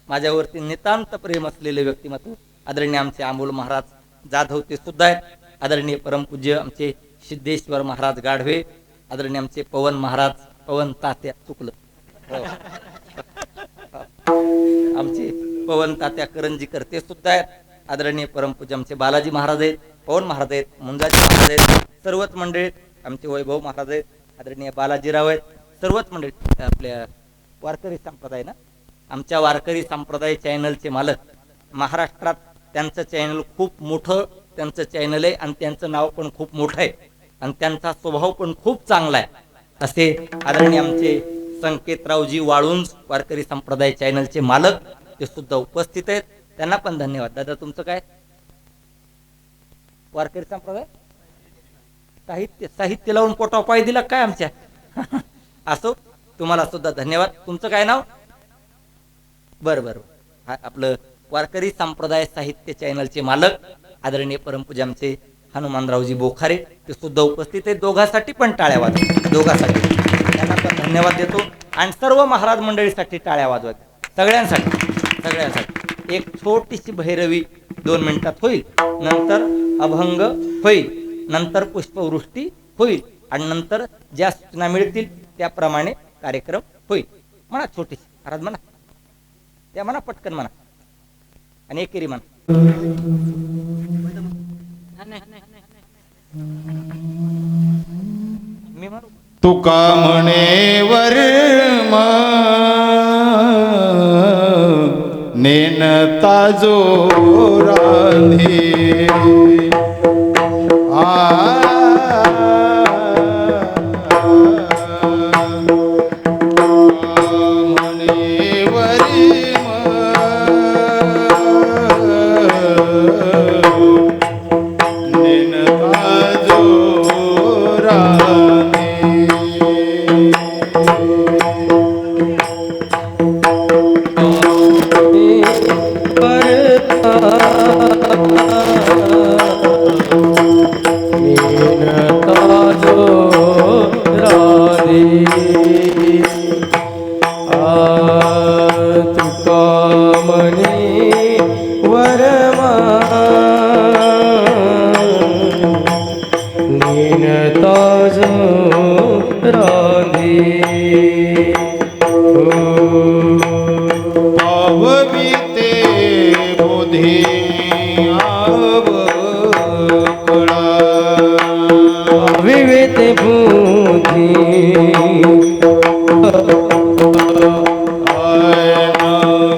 Speaker 1: माझ्यावरती नितांत प्रेम असलेले व्यक्तिमत्व. आदरणीय आमचे अमोल महाराज जाधव ते सुद्धा आहेत. आदरणीय परमपूज्य आमचे सिद्धेश्वर महाराज गाढवे, आदरणीय आमचे पवन तात्या चुकलं, आमचे पवन तात्या करंजीकर ते सुद्धा आहेत. आदरणीय परमपूज्य आमचे बालाजी महाराज आहेत, पवन महाराज आहेत, मुंजाजी महाराज आहेत. सर्वच मंडळीत आमचे वैभव महाराज आहेत. आदरणीय बालाजीराव आहेत. सर्वच मंडळीत आपल्या वारकरी संप्रदाय ना, आमच्या वारकरी संप्रदाय चॅनलचे मालक, महाराष्ट्रात त्यांचं चॅनल खूप मोठं त्यांचं चॅनल आहे आणि त्यांचं नाव पण खूप मोठं आहे आणि त्यांचा स्वभाव पण खूप चांगला आहे. असे आदरणीय आमचे संकेतरावजी वाळुंज वारकरी संप्रदाय चॅनलचे मालक ते सुद्धा उपस्थित आहेत. त्यांना पण धन्यवाद. दादा तुमचं काय वारकरी संप्रदाय साहित्य लावून पोटा पाय दिला काय आमच्या असो, तुम्हाला सुद्धा धन्यवाद. तुमचं काय नाव? बरं, हा आपलं वारकरी संप्रदाय साहित्य चॅनलचे मालक आदरणीय परमपूज्य आमचे हनुमानरावजी बोखारे ते सुद्धा उपस्थित आहेत. दोघांसाठी पण टाळ्या वाजवा, दोघांसाठी त्यांना पण धन्यवाद देतो. आणि सर्व महाराज मंडळीसाठी टाळ्या वाजवा, सगळ्यांसाठी. एक छोटीशी भैरवी 2 मिनिटात होईल, नंतर अभंग होईल, नंतर पुष्पवृष्टी होईल आणि नंतर ज्या सूचना मिळतील त्याप्रमाणे कार्यक्रम होईल. म्हणा छोटीशी महाराज, म्हणा त्या, म्हणा पटकन म्हणा आणि एकेरी म्हणा. मी म्हणू
Speaker 3: तुका म्हणे वर्म नेनता जो राधे म्हणे वर्म नेनता जो राधे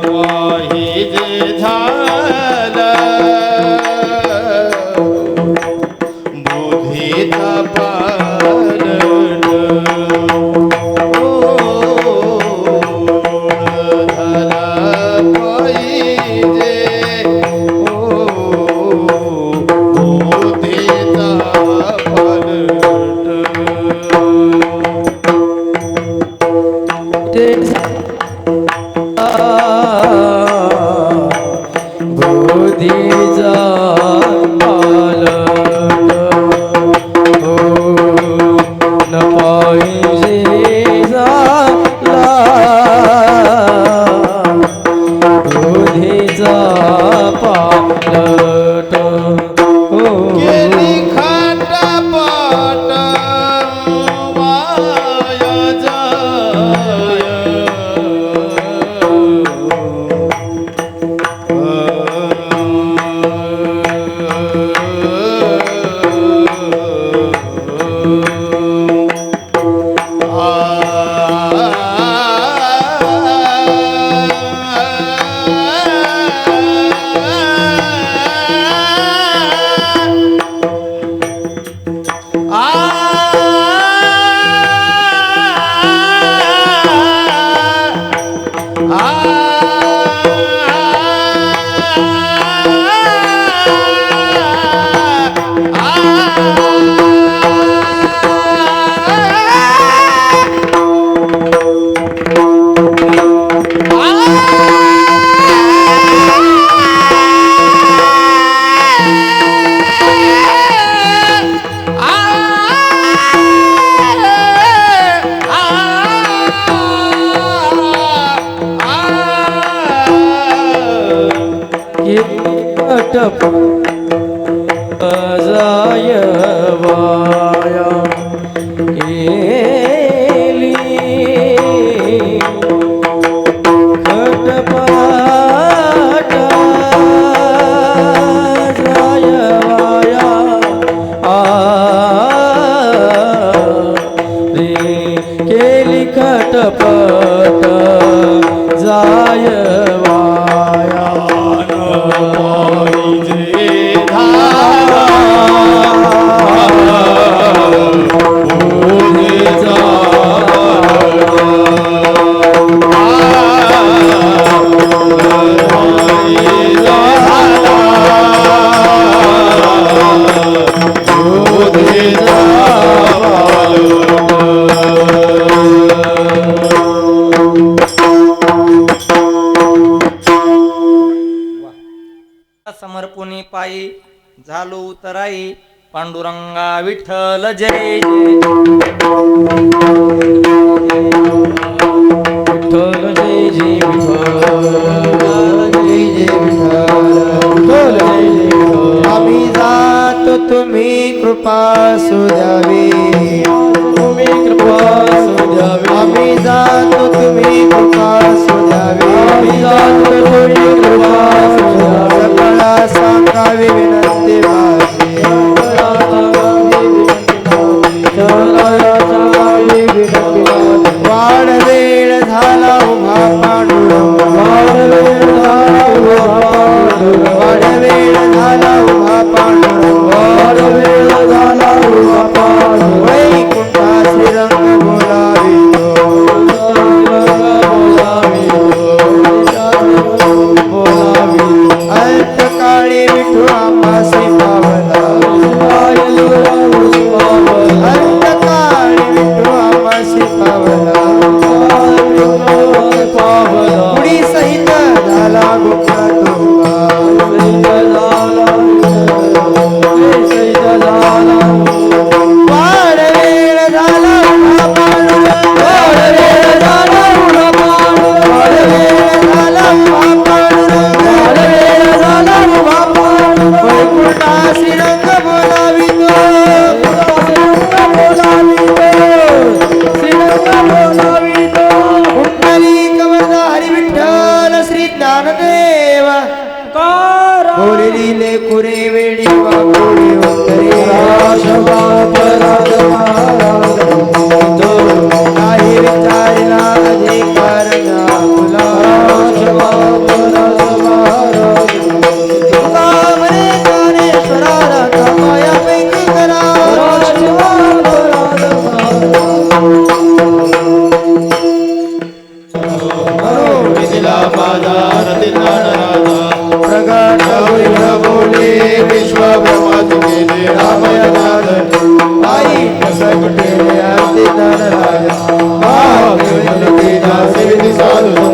Speaker 3: काही जे झालं बुद्धीचा पालट झाला पाहिजे बुद्धीचा पालट
Speaker 2: बुद्धीचा पालट हो न पाहिजे झाला बुद्धीचा पालट हो
Speaker 3: केली खाटापाट वाया जाय
Speaker 2: केटप जाय वाया केली खटपट जाय वाया रे केली खटपट जाय वाया
Speaker 1: समर्पुनी पायी झालो उतराई पांडुरंगा विठ्ठल जय जय
Speaker 2: विठ्ठल जय जय विठ्ठल जय जय विठ्ठल जय जय विठ्ठल
Speaker 4: आम्ही जातो तुम्ही कृपा सुद्यावी
Speaker 2: तुम्ही कृपा सुद्यावी
Speaker 4: आम्ही जातो तुम्ही कृपा सुद्यावी
Speaker 2: आम्ही जातो तुम्ही कृपा सुद्यावी
Speaker 4: सकळा सांगावी विनंती माझी वाढ वेळ झाला उभा पांडुरंग वाढ वेळ झाला उभा पांडुरंग वैकुंठा श्रीरंग बोलावितो अल्पकाळी विठू आम्हासी पावला अल्पकाळी विठू आम्हासी पावला
Speaker 3: माझा रती ज्ञानराजा
Speaker 4: प्रगट होईल बोले
Speaker 3: विश्वब्रह्माची केले रामय नाद
Speaker 4: आई प्रगटे आरती ज्ञानराजा
Speaker 3: सेविती साधू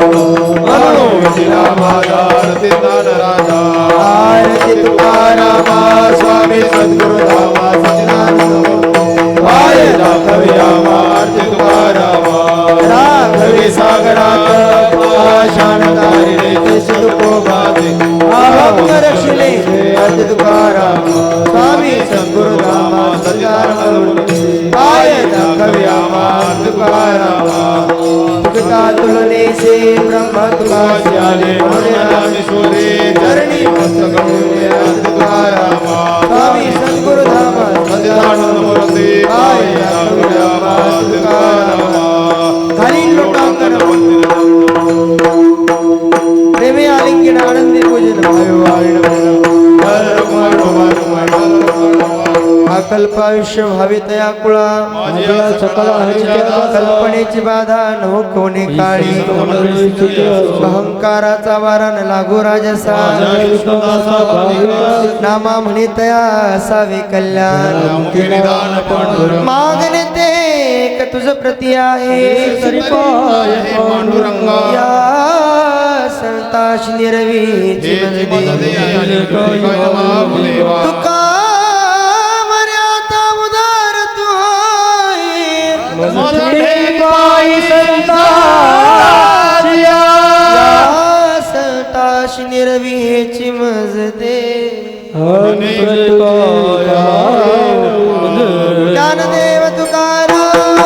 Speaker 3: मनोविधीला माझा रती ज्ञानराजा
Speaker 4: आरती तुकारामा
Speaker 3: स्वामी सद्गुरु धामा सच्चिदानंद पाय दाखवियामा आरती तुकारामा
Speaker 4: राघवे सागरात शानदारी ते सुखो गाते अभंग रक्षिले आरती तुकारामा स्वामी सद्गुरु धामा सच्चिदानंद पाय दाखवियामा आरती तुकारामा तुका तुलने से ब्रह्म तुका
Speaker 3: आले सोरे
Speaker 4: चरणी
Speaker 3: मस्तक आरती तुकारामा
Speaker 4: स्वामी सद्गुरु धामा
Speaker 3: सच्चिदानंद मूर्ती पाय दाखवियामा आरती तुकारामा
Speaker 4: खालील लोकांगण प्रेमे आलिंगन आनंदी पूजन अकल्प आयुष्य भावी तया कुळा कल्पनेची बाधा नो कोणी काळी अहंकाराचा वारा न लागू राजसा नामा म्हणे तया असावे कल्याण मागणे ते क तुझ प्रती आहे
Speaker 3: पांडुरंगा
Speaker 4: या संताश निरवी तुका मर्यादा उदार तू संताश निरवीची मजदे ज्ञानदेव तुकाराम